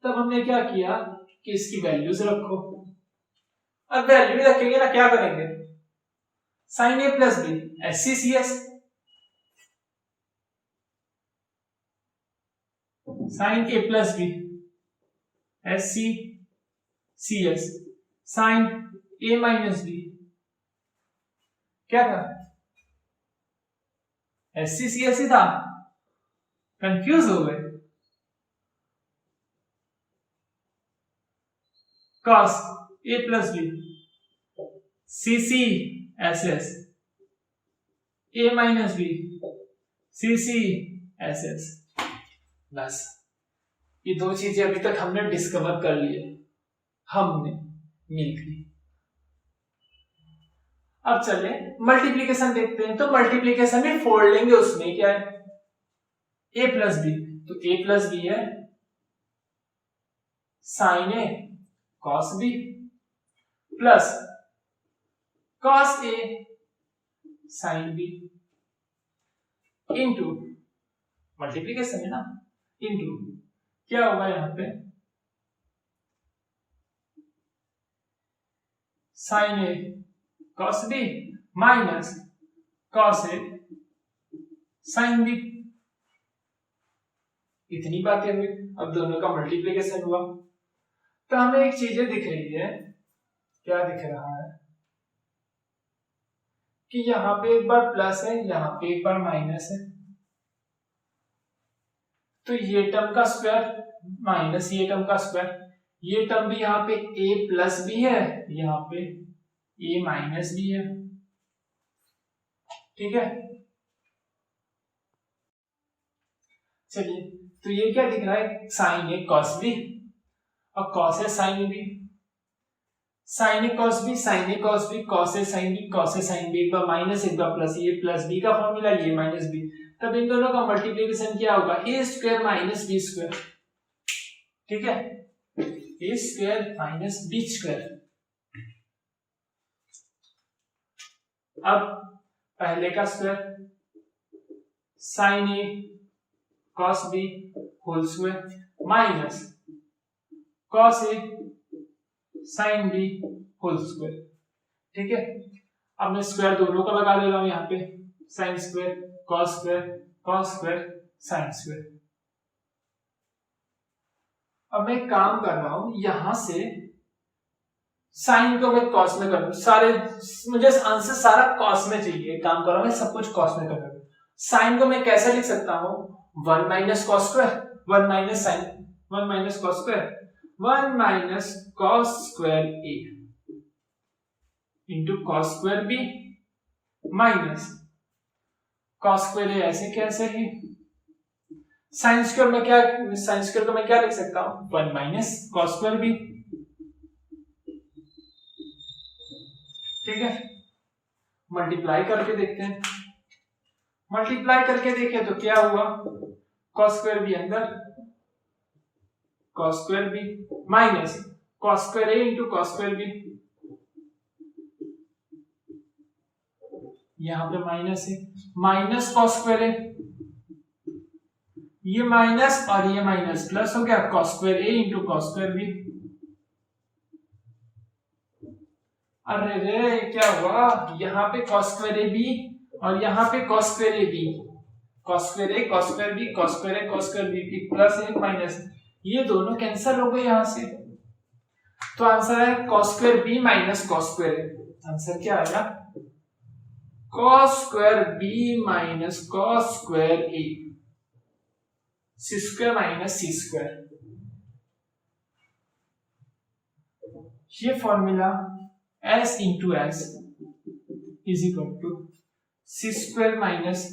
तब हमने क्या किया कि इसकी वैल्यूज रखो, अब वैल्यू रखेंगे ना, क्या करेंगे, sine a plus B SCCS, sine a plus B SCCS, sine a minus B क्या था, SCCS ही था, कंफ्यूज हो गए। cos a plus B CCSS, a minus B CCSS। बस ये दो चीजें अभी तक हमने डिस्कवर कर लिए, हमने मिलकर। अब चले मल्टीप्लिकेशन देखते हैं। तो मल्टीप्लिकेशन में फोल्ड लेंगे, उसमें क्या है a प्लस बी, तो a प्लस बी है sine a cos B plus cos a sine B into multiplication है ना, इंटू क्या होगा यहां पे sine a cos b minus cos a sine b। इतनी बातें हुई, अब दोनों का मल्टीप्लिकेशन हुआ तो हमें एक चीजें दिख रही है। क्या दिख रहा है कि यहां पे एक बार प्लस है, यहां पे एक बार माइनस है, तो ये टर्म का स्क्वायर माइनस ये टर्म का स्क्वायर, ये टर्म भी यहाँ पे a प्लस भी है, यहाँ पे a माइनस भी है, ठीक है। चलिए, तो ये क्या दिख रहा है, साइन ए कॉस बी, और कॉस है sign B, sine A cos B, sine A cos B, cos A sine B, cos A sine B, एक बार माइनस एक बार प्लस, ये प्लस बी का फॉर्मूला, ये माइनस बी, तब इन दोनों का मल्टीप्लिकेशन क्या होगा, ए स्क्वायर माइनस बी स्क्वायर, ठीक है, ए स्क्वायर माइनस बी स्क्वायर। अब पहले का square sine A cos B whole square minus cos A sine B whole square, ठीक है। अब मैं स्क्वायर दोनों का लगा दे रहा हूं यहाँ पे, sine square cos square sine square. अब मैं काम कर रहा हूं, यहां से साइन को मैं कॉस में कर दूं, सारे मुझे आंसर सारा कॉस में चाहिए, काम कर रहा हूं मैं सब कुछ कॉस में कर रहा हूं। साइन को मैं कैसे लिख सकता हूं, 1 minus cos square, 1 minus sine, 1 minus cos square, 1 minus cos square A into cos square B minus cos square A, ऐसे कैसे ही साइन स्क्वायर में क्या, साइन स्क्वायर को मैं क्या लिख सकता हूं, 1 माइनस कॉस स्क्वायर बी, ठीक है। मल्टीप्लाई करके देखते हैं, मल्टीप्लाई करके देखें तो क्या हुआ, कॉस स्क्वायर बी अंदर, cos square B minus cos square A into cos square B, यहां पे माइनस है, माइनस कॉस स्क्वायर ए, ये माइनस और ये माइनस प्लस हो गया, cos square A into cos square B. अरे रे क्या हुआ, यहाँ पे कॉस स्क्वायर ए बी और यहाँ पे cos square A B, cos square A cos square B, cos square A cos square B, plus एक माइनस, ये दोनों कैंसिल हो गए यहां से, तो आंसर है cos square B minus cos square A. Answer क्या आया, cos square B minus cos square A, C square minus C square. ये formula s into S is equal to C square minus,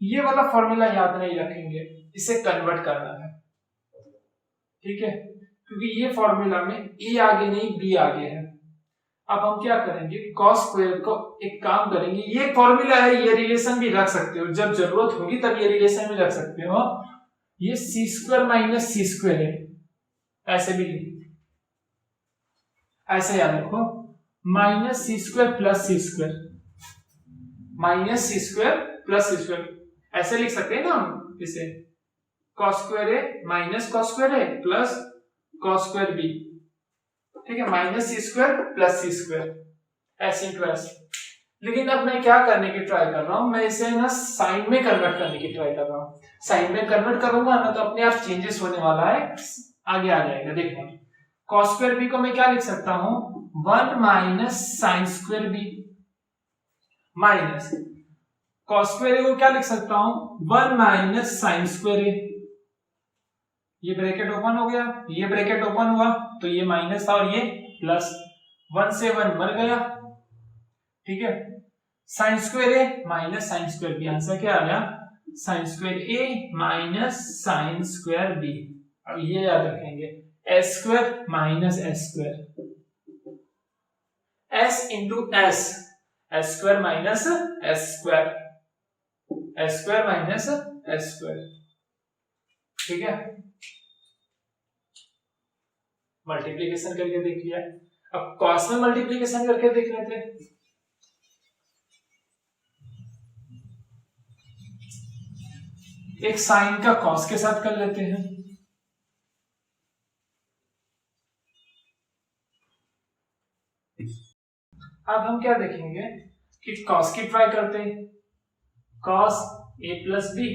ये वाला formula याद नहीं रखेंगे, इसे convert करना है, ठीक है, क्योंकि ये फॉर्मूला में a आगे नहीं b आगे है। अब हम क्या करेंगे, कॉस स्क्वायर को एक काम करेंगे, ये फॉर्मूला है, ये रिलेशन भी रख सकते हो, जब जरूरत होगी तब ये रिलेशन भी रख सकते हो, ये सी स्क्वायर माइनस सी स्क्वायर है, ऐसे भी ऐसे याद रखो, माइनस सी स्क्वायर प्लस सी square, minus C square plus सी स्क्वायर, ऐसे लिख सकते हैं ना हम इसे, cos square A minus cos square A plus cos square B, ठीक है, माइनस सी स्क्वायर प्लस सी स्क्वायर, एस इंटू एस। लेकिन अब मैं क्या करने की ट्राई कर रहा हूं, मैं इसे ना साइन में कन्वर्ट करने की ट्राई कर रहा हूं, साइन में कन्वर्ट करूंगा ना तो अपने आप चेंजेस होने वाला है, आगे आ जाएगा, देखो कॉस स्क्वायर बी को मैं क्या लिख सकता हूं, 1 minus sine square B minus cos square A को क्या लिख सकता हूं, 1 माइनस साइन स्क्वायर ए, ये ब्रैकेट ओपन हो गया, ये ब्रैकेट ओपन हुआ तो ये माइनस था और ये प्लस, 1 से 1 मर गया, ठीक है, sine square A minus sine square B, answer क्या आ गया, sine square A minus sine square B. अब ये याद रखेंगे, S square minus S square, S into S, S square minus S square, S square minus S square, ठीक है, multiplication करके देख लिया। अब कॉस में मल्टीप्लीकेशन करके देख लेते हैं, एक साइन का कॉस के साथ कर लेते हैं, अब हम क्या देखेंगे कि कॉस की ट्राई करते हैं, cos A plus B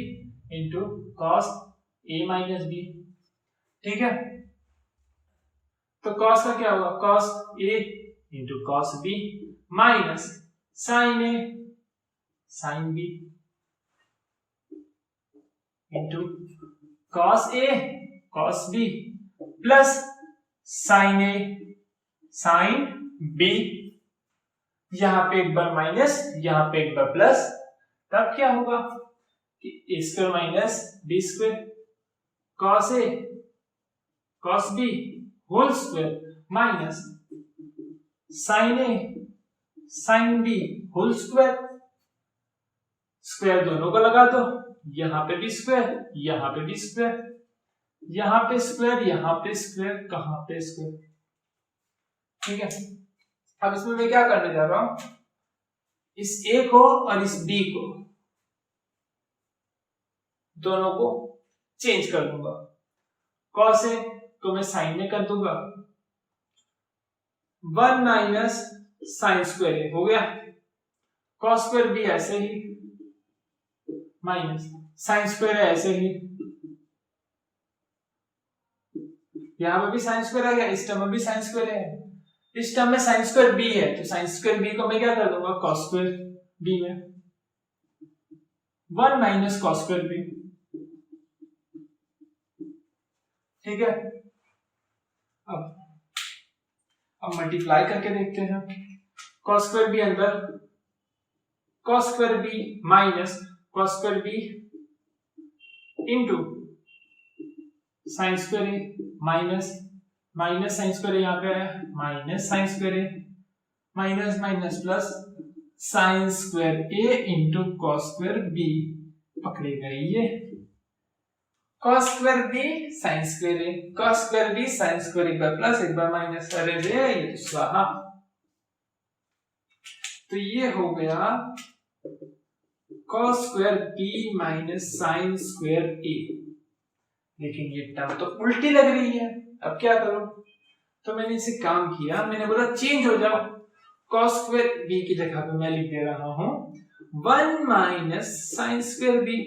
into cos A minus B, ठीक है, तो कॉस का क्या होगा, cos A into cos B minus sine A sine B into cos A cos B plus sine A sine B, यहां पे एक बार माइनस, यहां पे एक बार प्लस, तब क्या होगा कि A square minus B square cos A cos B whole square minus sine A sine B whole square, square दोनों को लगा दो, यहां पे भी स्क्वायर, यहां पे भी स्क्वायर, यहां पे स्क्वायर, यहां पे स्क्वायर, कहां पे स्क्वायर। ठीक है, अब इसमें मैं क्या करने जा रहा हूं, इस ए को और इस बी को दोनों को चेंज कर दूंगा, कॉस ए को मैं साइन में कर दूंगा, 1 माइनस साइन स्क्वायर ए हो गया, कॉस स्क्वायर भी ऐसे ही माइनस साइन स्क्वायर ऐसे ही, यहां पे भी साइन स्क्वायर आ गया, इस टर्म में भी साइन स्क्वायर है, इस टर्म में साइन स्क्वायर बी है, तो साइन स्क्वायर बी को मैं क्या कर दूंगा कॉस स्क्वायर बी में, 1 माइनस कॉस स्क्वायर बी। ठीक है, अब मल्टीप्लाई करके देखते हैं, कॉस स्क्वायर बी अंदर, cos square B minus cos square B into sine square A minus minus sine square A, यहाँ पे है minus sine square A, minus minus plus sine square A into cos square B, पकड़ेगा ये cos square B sine square A, cos square B sine square एक बार plus एक बार minus, अरे रे ये तो स्वाहा, तो ये हो गया cos square B minus sine square A, लेकिन ये टर्म तो उल्टी लग रही है, अब क्या करूं, तो मैंने इसे काम किया, मैंने बोला चेंज हो जाओ, कॉस स्क्वायर बी की जगह पे मैं लिख दे रहा हूं 1 माइनस साइन स्क्वायर बी,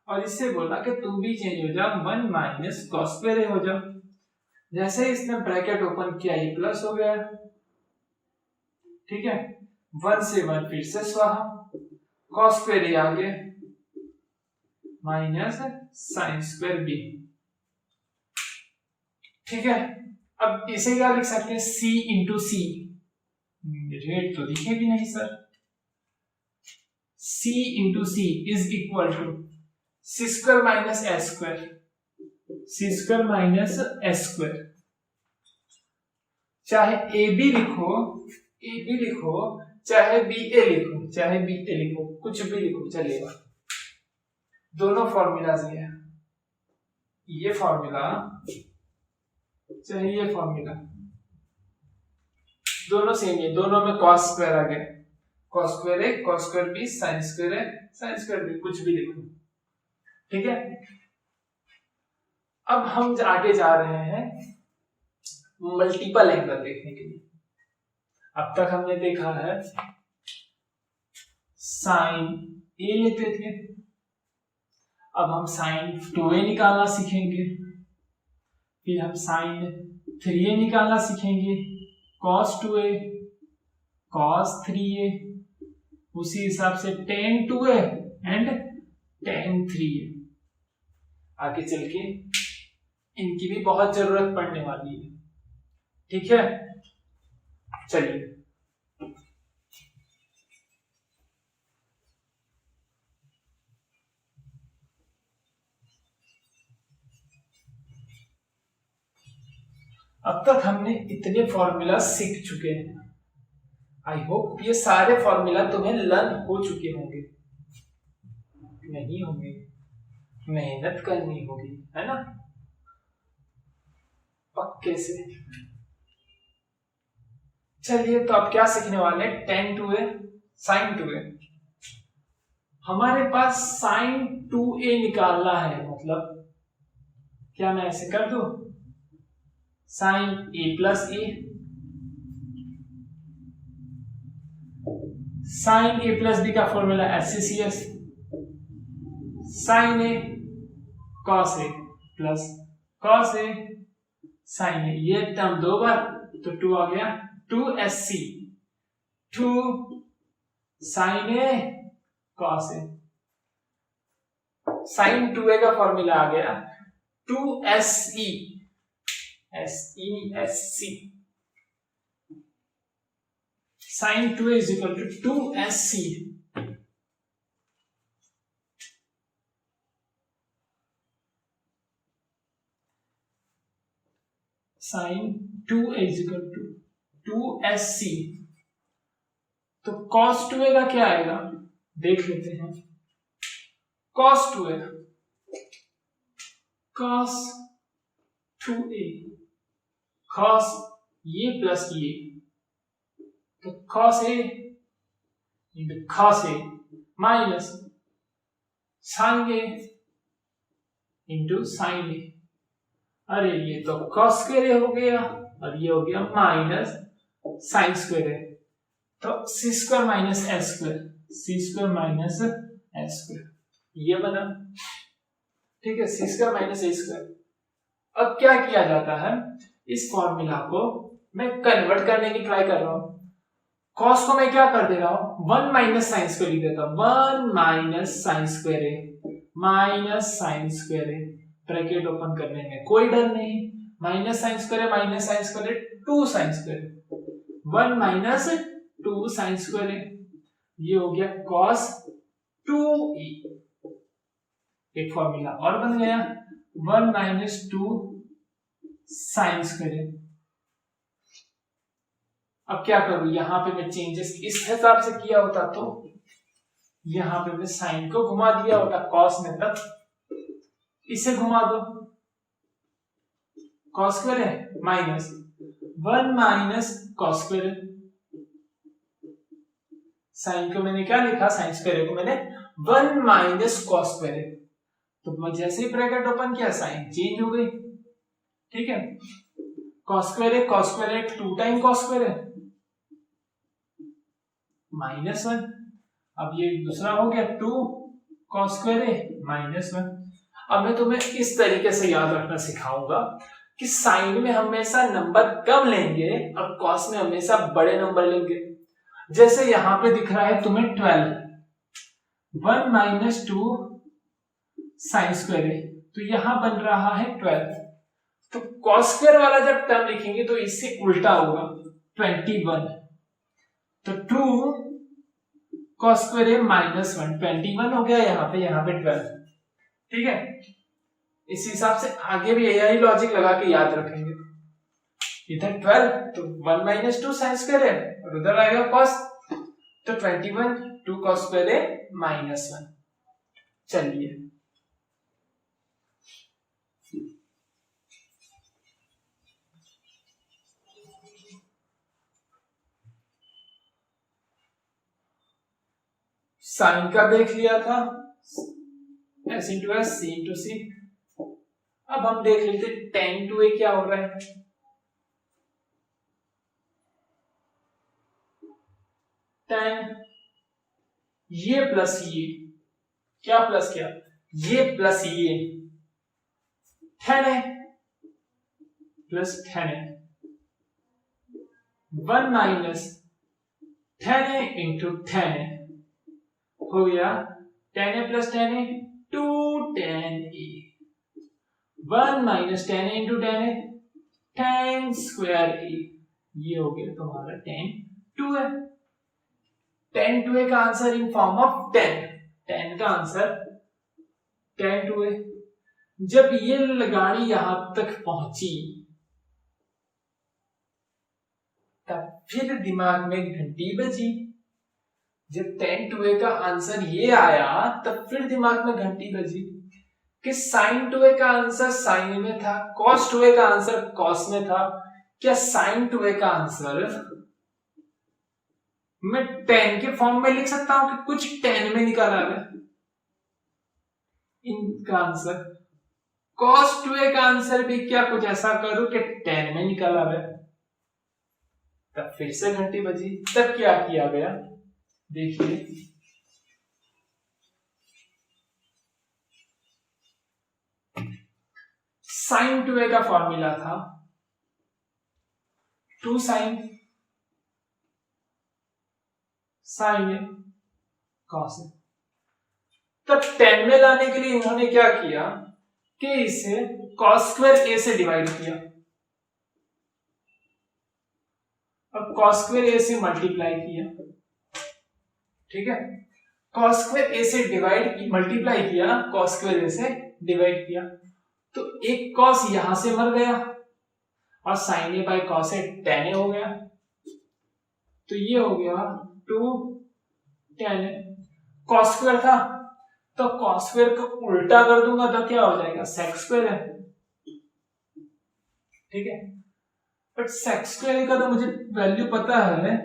और इससे बोला कि तुम भी चेंज हो जाओ 1 माइनस कॉस स्क्वायर ए हो जाओ, जैसे इसने ब्रैकेट ओपन किया ये प्लस हो गया, ठीक है, 1 से 1 फिर से स्वाहा, कॉस स्क्वायर ए आ गया माइनस साइन स्क्वायर बी। ठीक है, अब इसे क्या लिख सकते हैं, c इंटू सी, रेट तो दिखेगी नहीं सर, c इंटू C is equal to C square minus S square, C square minus S square, चाहे ए बी लिखो चाहे बी ए लिखो, कुछ भी लिखो चलेगा, दोनों फॉर्मूलाज ये फॉर्मूला चाहे ये फॉर्मूला, दोनों सेम है, दोनों में cos स्क्वायर आ गया, cos square A cos square B sin square A sin square B, कुछ भी लिखो। ठीक है, अब हम आगे जा रहे हैं मल्टीपल एंगल देखने के लिए। अब तक हमने देखा है साइन ए लेते थे, अब हम साइन 2a निकालना सीखेंगे, फिर हम साइन 3a निकालना सीखेंगे, cos 2a cos 3a, उसी हिसाब से tan 2a and tan 3a, आगे चल के इनकी भी बहुत जरूरत पड़ने वाली है। ठीक है, चलिए अब तक हमने इतने फॉर्मूला सीख चुके हैं, आई होप ये सारे फॉर्मूला तुम्हें लर्न हो चुके होंगे, नहीं होंगे मेहनत करनी होगी, है ना, पक्के से। चलिए तो अब क्या सीखने वाले, tan 2a sin 2a, हमारे पास sin 2a निकालना है, मतलब क्या मैं ऐसे कर दूं, sin a plus a, sin a plus b का formula SCCS, sin a cos a plus cos a sin a, ये टर्म दो बार तो 2 आ गया, 2SC 2 sin a cos a, sin 2a का फॉर्मूला आ गया 2SE SESC sin 2a is equal to 2SC sin 2a is equal to 2SC। तो cos 2a का क्या आएगा देख लेते हैं। cos 2a cos 2a cos ये प्लस ये, तो cos a into cos a minus sin a into sin a। अरे ये तो cos स्क्वायर हो गया और ये हो गया माइनस sin स्क्वायर है, तो c square minus s square, c square minus s square ये बना। ठीक है, c square minus a square. अब क्या किया जाता है, इस फॉर्मूला को मैं कन्वर्ट करने की ट्राई कर रहा हूं। cos को मैं क्या कर दे रहा हूं, 1 माइनस साइन स्क्वायर लिख देता हूं, 1 माइनस साइन स्क्वायर है माइनस साइन स्क्वायर है, ब्रैकेट ओपन करने में कोई डर नहीं, माइनस साइन स्क्वायर है माइनस साइन स्क्वायर है 2 sine square, 1 minus 2 sine square है, ये हो गया cos 2e। एक फॉर्मूला और बन गया, 1 माइनस 2 साइन स्क्वायर है। अब क्या करूं, यहां पे मैं चेंजेस इस हिसाब से किया होता तो यहां पे मैं साइन को घुमा दिया होता cos में, तक इसे घुमा दो, cos स्क्वायर है माइनस 1 माइनस cos स्क्वायर है, साइन को मैंने क्या लिखा, साइन स्क्वायर को मैंने 1 माइनस cos स्क्वायर है, तो मैं जैसे ही ब्रैकेट ओपन किया साइन चेंज हो गई। ठीक है, cos स्क्वायर है 2 टाइम cos स्क्वायर है माइनस 1, अब ये दूसरा हो गया 2 cos स्क्वायर है माइनस 1। अब मैं तुम्हें इस तरीके से याद रखना सिखाऊंगा कि साइन में हमेशा नंबर कम लेंगे और cos में हमेशा बड़े नंबर लेंगे। जैसे यहां पे दिख रहा है तुम्हें 12, 1 माइनस 2 साइन स्क्वायर है, तो यहां बन रहा है 12, तो cos स्क्वायर वाला जब टर्म लिखेंगे तो इससे उल्टा होगा 21, तो 2 cos स्क्वायर है माइनस 1, 21 हो गया यहाँ पे 12। ठीक है, इस हिसाब से आगे भी यही लॉजिक लगा के याद रखेंगे, इधर 12 तो 1 माइनस 2 साइन स्क्वायर है और उधर आएगा cos, तो 21 2 cos स्क्वायर है माइनस 1। चलिए साइन का देख लिया था, s into S C into C. अब हम देख लेते tan 2a क्या हो रहा है। tan ये प्लस ये, क्या प्लस क्या, ये प्लस ये, tan है प्लस tan है, 1 माइनस tan है इंटू tan है, हो गया tan a plus tan a 2 tan a, 1 minus tan a into tan a tan square a, ये हो गया तुम्हारा tan 2a। tan 2a का answer in form of 10, tan का आंसर tan 2a। जब ये गाड़ी यहां तक पहुंची तब फिर दिमाग में घंटी बजी, जब tan 2a का आंसर ये आया तब फिर दिमाग में घंटी बजी कि sin 2a का आंसर sin में था, cos 2a का आंसर cos में था, क्या sin 2a का आंसर मैं tan के फॉर्म में लिख सकता हूं कि कुछ tan में निकाला है इनका आंसर, cos 2a का आंसर भी क्या कुछ ऐसा करूं कि tan में निकाला है, तब फिर से घंटी बजी। तब क्या किया गया देखिए, sin 2a का फॉर्मूला था 2 sin a cos a। तब tan में लाने के लिए इन्होंने क्या किया कि इसे cos स्क्वायर a से डिवाइड किया और cos स्क्वायर a से मल्टीप्लाई किया, ठीक है। cos स्क्वायर a से डिवाइड मल्टीप्लाई किया, cos स्क्वायर a से डिवाइड किया, तो एक cos यहां से मर गया और sin a by cos a tan a हो गया, तो ये हो गया 2 tan a। cos स्क्वायर था तो cos स्क्वायर को उल्टा कर दूंगा तो क्या हो जाएगा, sec स्क्वायर है, ठीक है। बट sec स्क्वायर का तो मुझे वैल्यू पता है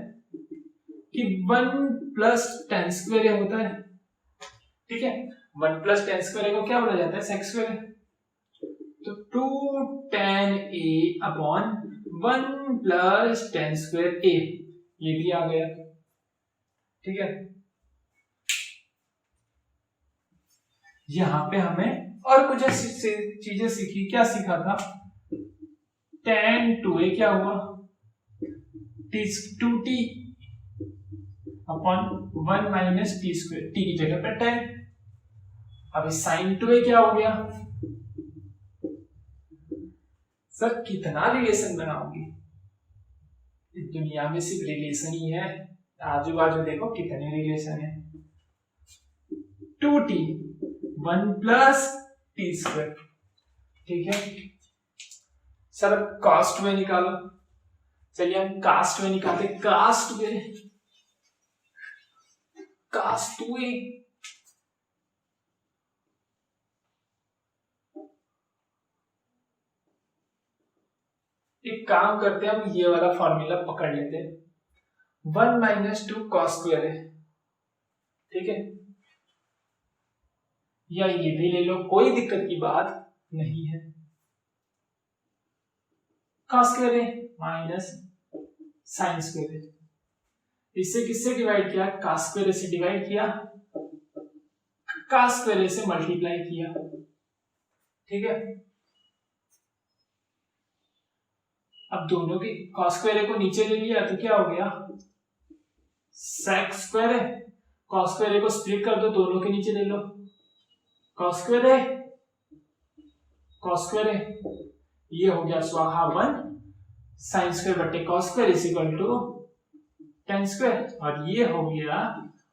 कि 1 प्लस tan स्क्वायर होता है, ठीक है। 1 प्लस tan स्क्वायर को क्या बोला जाता है, sec स्क्वायर। तो 2 tan a upon 1 plus tan square a, ये भी आ गया, ठीक है। यहां पे हमें और कुछ चीजें सीखी, क्या सीखा था, tan 2a क्या हुआ, 2t upon 1 minus T square, T की जगह पे tan। अभी sin 2a क्या हो गया, सर कितना रिलेशन बनाओगे, इस दुनिया में सिर्फ रिलेशन ही है, आजू बाजू देखो कितने रिलेशन है, 2t 1 प्लस टी स्क्वायर, ठीक है। सर कास्ट में निकालो, चलिए हम कास्ट में निकालते, कास्ट में कास्ट में एक काम करते हैं, हम ये वाला फॉर्मूला पकड़ लेते हैं, 1 माइनस 2 कॉस स्क्वायर है, ठीक है, या ये भी ले लो, कोई दिक्कत की बात नहीं है। कॉस स्क्वायर है माइनस साइन स्क्वायर है, इससे किससे डिवाइड किया, कॉस स्क्वायर से डिवाइड किया, कॉस स्क्वायर से मल्टीप्लाई किया, ठीक है। अब दोनों की कॉस स्क्वायर को नीचे ले लिया तो क्या हो गया, सेक स्क्वायर है, कॉस स्क्वायर को स्प्लिट कर दो, दोनों के नीचे ले लो, कॉस स्क्वायर है, कॉस स्क्वायर है, ये हो गया स्वाहा 1 साइन स्क्वायर बटे cos square is equal to tan square, और ये हो गया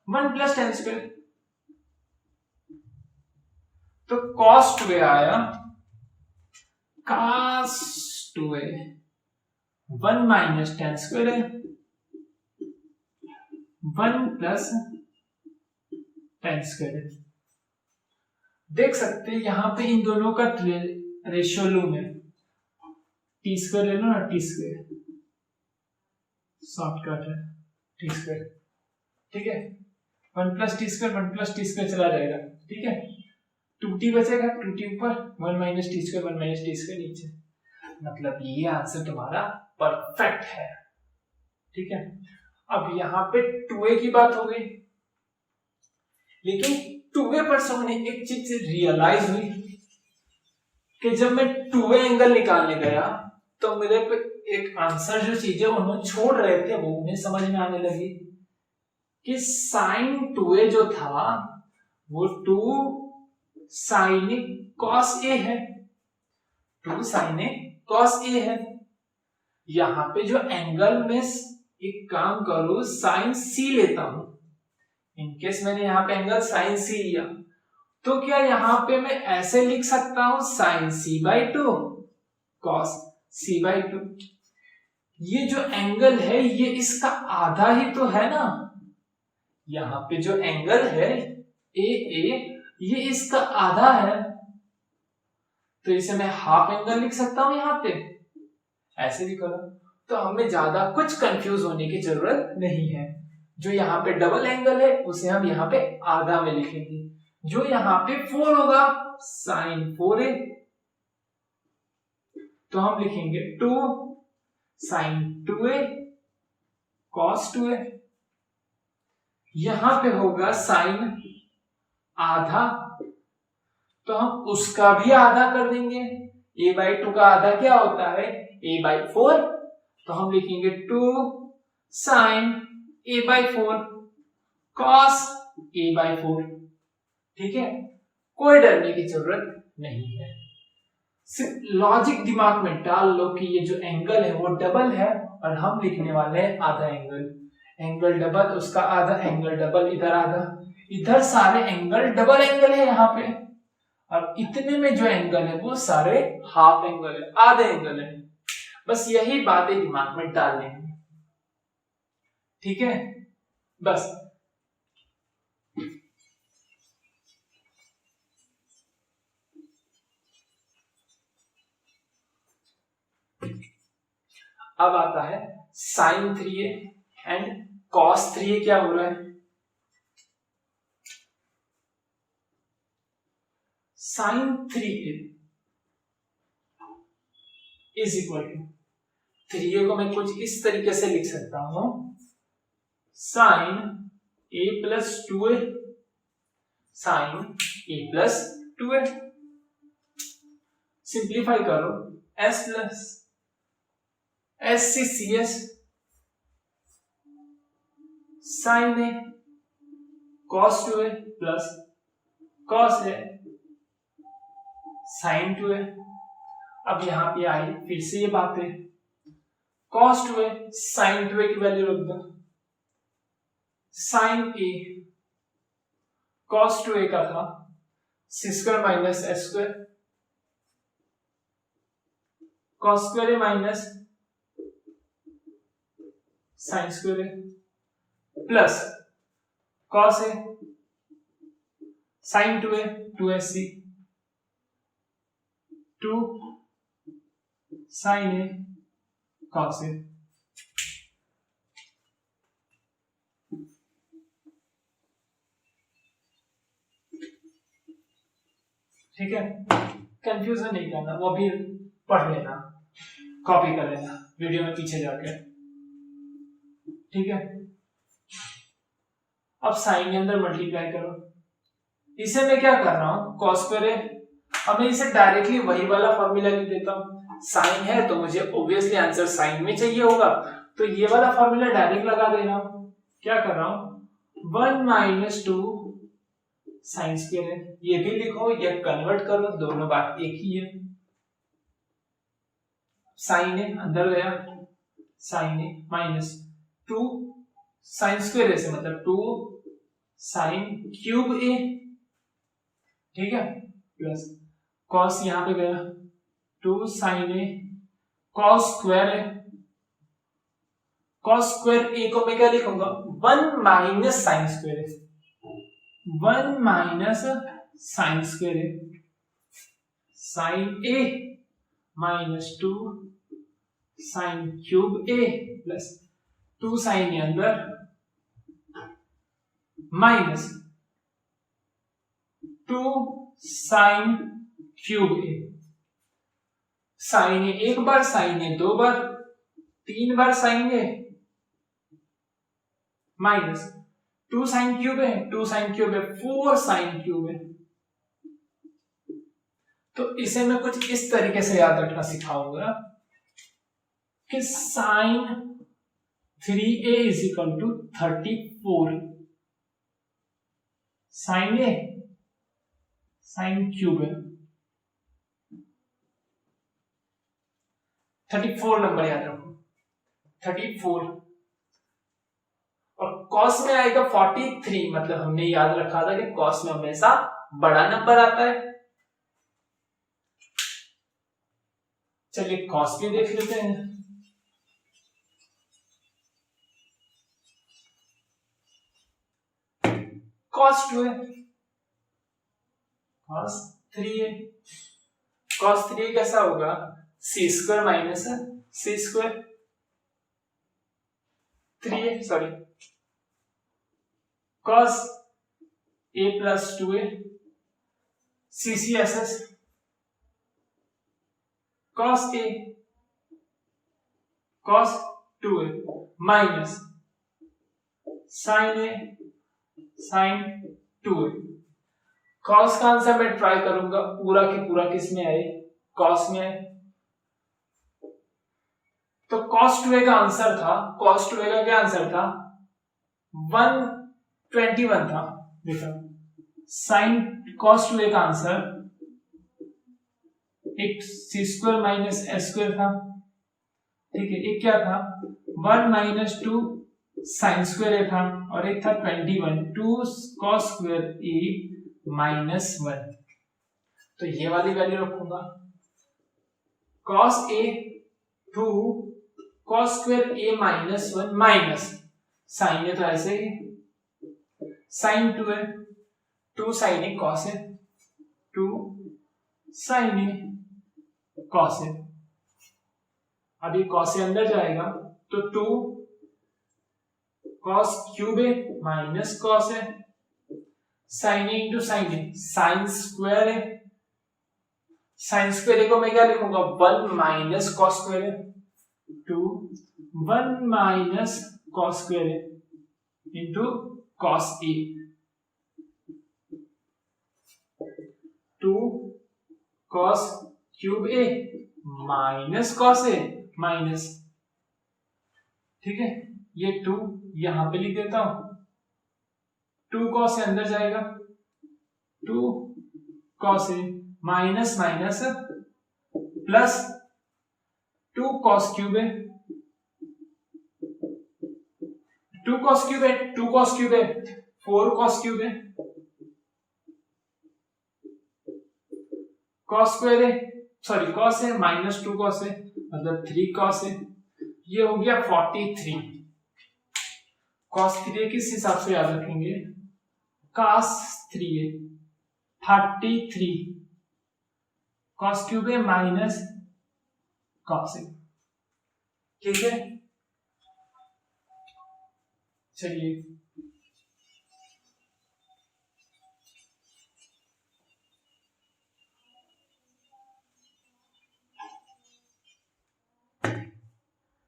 1 प्लस tan स्क्वायर। तो cos 2a आया, cos 2a 1 minus tan square है, 1 प्लस tan स्क्वायर है। देख सकते हैं यहां पे इन दोनों का रेशियो लूम है, टी स्क्वायर ले लो ना, टी स्क्वायर शॉर्टकट है, टी स्क्वायर, ठीक है। 1 plus T square, 1 plus T square चला जाएगा, ठीक है, 2t बचेगा, 2t ऊपर, 1 minus T square, 1 minus T square नीचे, मतलब ये आंसर तुम्हारा परफेक्ट है, ठीक है। अब यहाँ पे 2a की बात हो गई, लेकिन 2a पर सबने एक चीज रियलाइज हुई कि जब मैं 2a एंगल निकालने गया तो मेरे पे एक आंसर जो चीजें उन्होंने छोड़ रहे थे वो उन्हें समझ में आने लगी कि साइन 2a जो था वो 2 साइन कॉस a है, 2 साइन कॉस a है। यहां पे जो एंगल में एक काम करो, साइन c लेता हूं, इनकेस मैंने यहां पे एंगल साइन c लिया तो क्या यहां पे मैं ऐसे लिख सकता हूं साइन c/2 कॉस c/2। ये जो एंगल है ये इसका आधा ही तो है ना, यहां पे जो एंगल है AA ये इसका आधा है, तो इसे मैं हाफ एंगल लिख सकता हूं यहां पे, ऐसे भी करो तो हमें ज्यादा कुछ कंफ्यूज होने की जरूरत नहीं है। जो यहाँ पे डबल एंगल है उसे हम यहाँ पे आधा में लिखेंगे, जो यहाँ पे 4 होगा साइन 4a, तो हम लिखेंगे 2 साइन 2a कॉस 2a, यहां पे होगा साइन आधा तो हम उसका भी आधा कर देंगे, a/2 का आधा क्या होता है a/4, तो हम लिखेंगे 2 साइन a/4 कॉस a/4, ठीक है। कोई डरने की जरूरत नहीं है। सिर्फ लॉजिक दिमाग में डाल लो कि ये जो एंगल है वो डबल है और हम लिखने वाले हैं आधा एंगल। एंगल डबल, उसका आधा, एंगल डबल, इधर आधा, इधर सारे एंगल डबल एंगल है यहाँ पे, और इतने में जो एंगल है वो सारे हाफ एंगल है, आधे एंगल है। बस यही बातें दिमाग में डालनी है, ठीक है। बस अब आता है sign 3a and cos 3a। क्या हो रहा है? Sign 3a is equal to 3a को मैं कुछ इस तरीके से लिख सकता हूं, sine a plus 2a, sine a plus 2a। Simplify करो, s प्लस s से cs, sine a cos 2a plus cos a sine 2a। अब यहां पे आई फिर से ये बात है, cos 2a साइन 2a की वैल्यू रख दो, साइन a cos 2a का था c square minus s square, cos square a minus sine square a plus cos a sine 2a 2sc 2 sine a cos a। ठीक है, confusion नहीं करना, वो भी पढ़ लेना, कॉपी कर लेना वीडियो में पीछे जाके, ठीक है। अब साइन के अंदर मल्टीप्लाई करो, इसे मैं क्या कर रहा हूं, cos स्क्वायर है। अब मैं इसे डायरेक्टली वही वाला फॉर्मूला लिख देता हूं, साइन है तो मुझे ऑब्वियसली आंसर साइन में चाहिए होगा, तो ये वाला फॉर्मूला डायरेक्ट लगा दे रहा हूं। क्या कर रहा हूं, 1 माइनस 2 साइन स्क्वायर है, ये भी लिखो या कन्वर्ट करो, दोनों बात एक ही है। साइन है अंदर गया, साइन है माइनस 2 साइन स्क्वायर है से मतलब 2 साइन क्यूब ए, ठीक है, प्लस कॉस यहां पे गया 2 साइन ए कॉस स्क्वायर है, कॉस स्क्वायर ए को मैं क्या लिखूंगा, 1 माइनस साइन स्क्वायर है, 1 माइनस साइन स्क्वायर है, साइन ए माइनस 2 साइन क्यूब ए प्लस 2 साइन ए अंदर माइनस 2 साइन क्यूब ए, साइन ए एक बार, साइन ए दो बार, 3 बार साइन ए माइनस 2 साइन क्यूब है, 2 साइन क्यूब है 4 साइन क्यूब है। तो इसे मैं कुछ इस तरीके से याद रखना सिखाऊंगा कि sine 3a is equal to 34 sine A sine cube है, 34 नंबर याद रखो, 34, और कॉस में आएगा 43, मतलब हमने याद रखा था कि कॉस में हमेशा बड़ा नंबर आता है। चलिए कॉस भी देख लेते हैं, cos 2 है, cos 3 है, cos 3 कैसा होगा, c square minus c square 3 है, sorry cos a plus 2a c c s s cos a cos 2a minus sin a sin 2a। cos का आंसर मैं ट्राई करूंगा पूरा की पूरा किस में आए, cos में आए। तो cos 2a का आंसर था, cos 2a का क्या आंसर था, 121 था, देखो sin cos 2a का आंसर एक सी स्क्वायर माइनस एस स्क्वायर था, ठीक है। एक क्या था 1 माइनस 2 साइन स्क्वायर ए था, और एक था 21 2 कॉस स्क्वायर ए माइनस 1। तो ये वाली वैल्यू रखूंगा, cos A 2 cos square A minus 1 minus sine ए तो ऐसे ही साइन 2 है, 2 साइन ए कॉस है, 2 साइन ए कॉस है। अभी कॉस ए अंदर जाएगा तो 2 कॉस क्यूब ए माइनस कॉस है, sine A into sine A sine square है, साइन स्क्वायर ए को मैं क्या लिखूंगा 1 माइनस कॉस स्क्वायर है, 2 1 माइनस कॉस स्क्वायर है into cos A, 2 cos cube A minus cos A minus, ठीक है। ये 2 यहां पे लिख देता हूं, 2 कॉस ए अंदर जाएगा, 2 cos A minus minus plus 2 cos cube है, 2 कॉस क्यूब है 2 कॉस क्यूब है 4 कॉस क्यूब है, कॉस स्क्वायर है सॉरी कॉस है माइनस 2 कॉस है मतलब 3 कॉस है, ये हो गया 43। कॉस 3 किस हिसाब से याद रखेंगे, कॉस 3 है 33 कॉस क्यूब है माइनस कॉस है, ठीक है। चलिए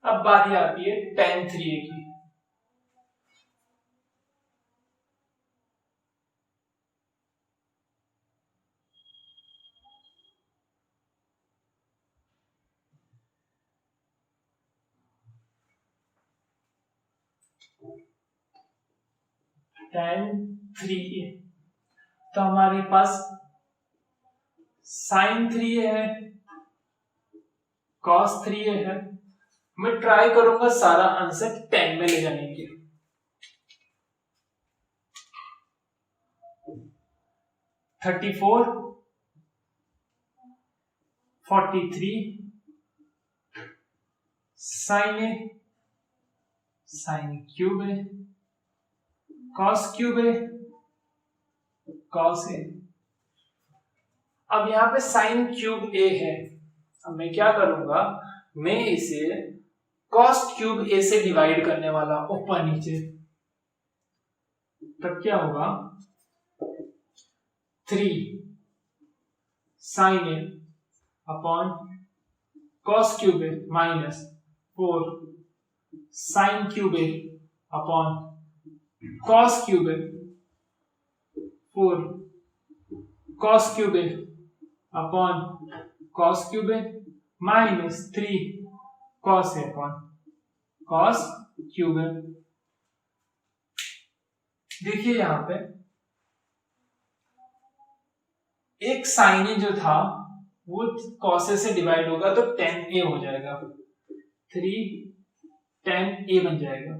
अब बारी आती है tan 3a की। tan 3a तो हमारे पास sin 3a है, cos 3a है। मैं ट्राई करूंगा सारा आंसर 10 में ले जाने की। 34 43 sin a sin क्यूब है cos क्यूब है cos a। अब यहां पे sin क्यूब a है, अब मैं क्या करूंगा, मैं इसे cos क्यूब a से डिवाइड करने वाला ऊपर नीचे, तब क्या होगा 3 sin a upon cos cube a minus 4 sin cube a upon cos cube a 4 cos cube a upon cos cube a minus 3 cos a upon cos cube a। देखिए यहां पे एक साइन ए जो था वो cos a से divide होगा तो tan a हो जाएगा, 3 tan a बन जाएगा,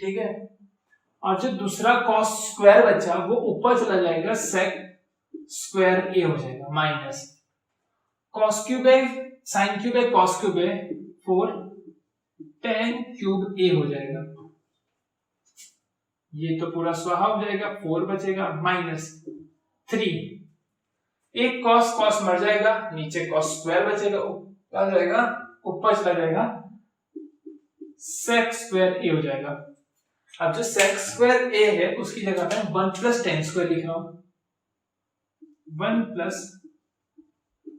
ठीक है। और जो दूसरा cos स्क्वायर बचा वो ऊपर चला जाएगा, sec स्क्वायर a हो जाएगा minus cos cube a sin cube a cos cube a 4 tan cube a हो जाएगा, ये तो पूरा स्वाहा हो जाएगा, 4 बचेगा माइनस 3, एक cos cos मर जाएगा, नीचे cos स्क्वायर बचेगा, क्या हो जाएगा ऊपर चला जाएगा, sec स्क्वायर a हो जाएगा। अब जो sec स्क्वायर a है उसकी जगह पे 1 प्लस tan स्क्वायर लिख रहा हूं, 1 प्लस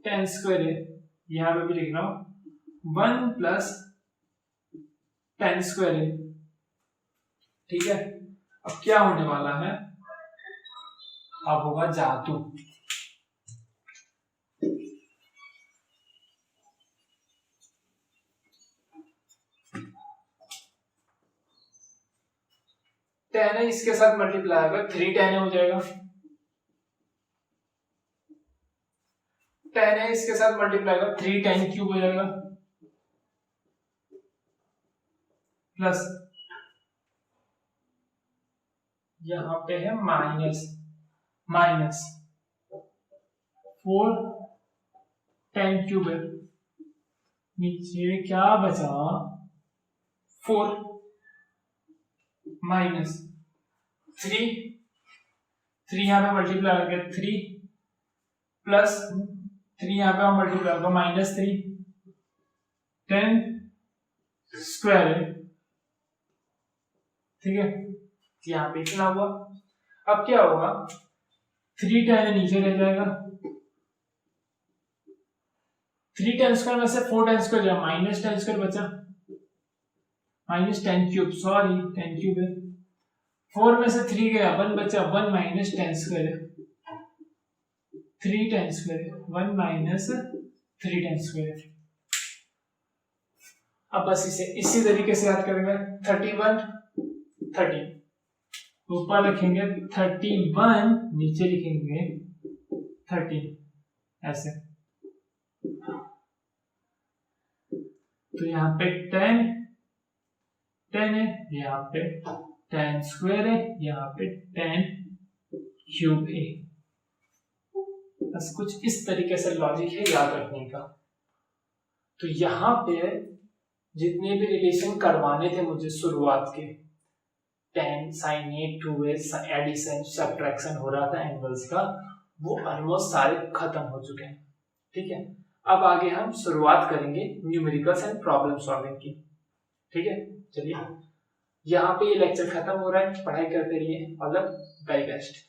tan स्क्वायर a यहां पे भी लिख रहा हूं 1 प्लस tan स्क्वायर a, ठीक है। अब क्या होने वाला है, अब होगा जादू। tan है इसके साथ मल्टीप्लाई होगा 3 tan हो जाएगा, 10 है, इसके साथ मल्टीप्लाई होगा 3 10 क्यूब हो जाएगा, प्लस यहां पे है माइनस 4 10 क्यूब है, नीचे क्या बचा 4 माइनस 3 यहाँ पे मल्टीप्लाई हो गया 3 प्लस 3 यहाँ पे मल्टीप्लाई होगा -3 10 स्क्वायर है, ठीक है, यहाँ पे इतना हुआ। अब क्या होगा 3 10 नीचे रह जाएगा, 3 10 स्क्वायर में से 4 10 स्क्वायर जाएगा, -10 स्क्वायर बचा, -10 क्यूब, सॉरी 10 क्यूब है, 4 में से 3 गया 1 बचा, 1 - 10 स्क्वायर है, 3 10 स्क्वायर है, 1 - 3 10 स्क्वायर है। अब बस इसे इसी तरीके से याद करेंगे, 31 30 ऊपर लिखेंगे 31, नीचे लिखेंगे 30, ऐसे। तो यहाँ पे 10 है, यहाँ पे 10 स्क्वायर है, यहाँ पे 10 क्यूब है। बस कुछ इस तरीके से लॉजिक है याद रखने का। तो यहाँ पे जितने भी रिलेशन करवाने थे मुझे शुरुआत के, tan sin A 2A addition subtraction हो रहा था एंगल्स का, वो ऑलमोस्ट सारे खत्म हो चुके हैं, ठीक है। अब आगे हम शुरुआत करेंगे न्यूमेरिकल्स एंड प्रॉब्लम सॉल्विंग की, ठीक है। चलिए यहाँ पे ये लेक्चर खत्म हो रहा है, पढ़ाई करते रहिए, ऑल द वेरी बेस्ट।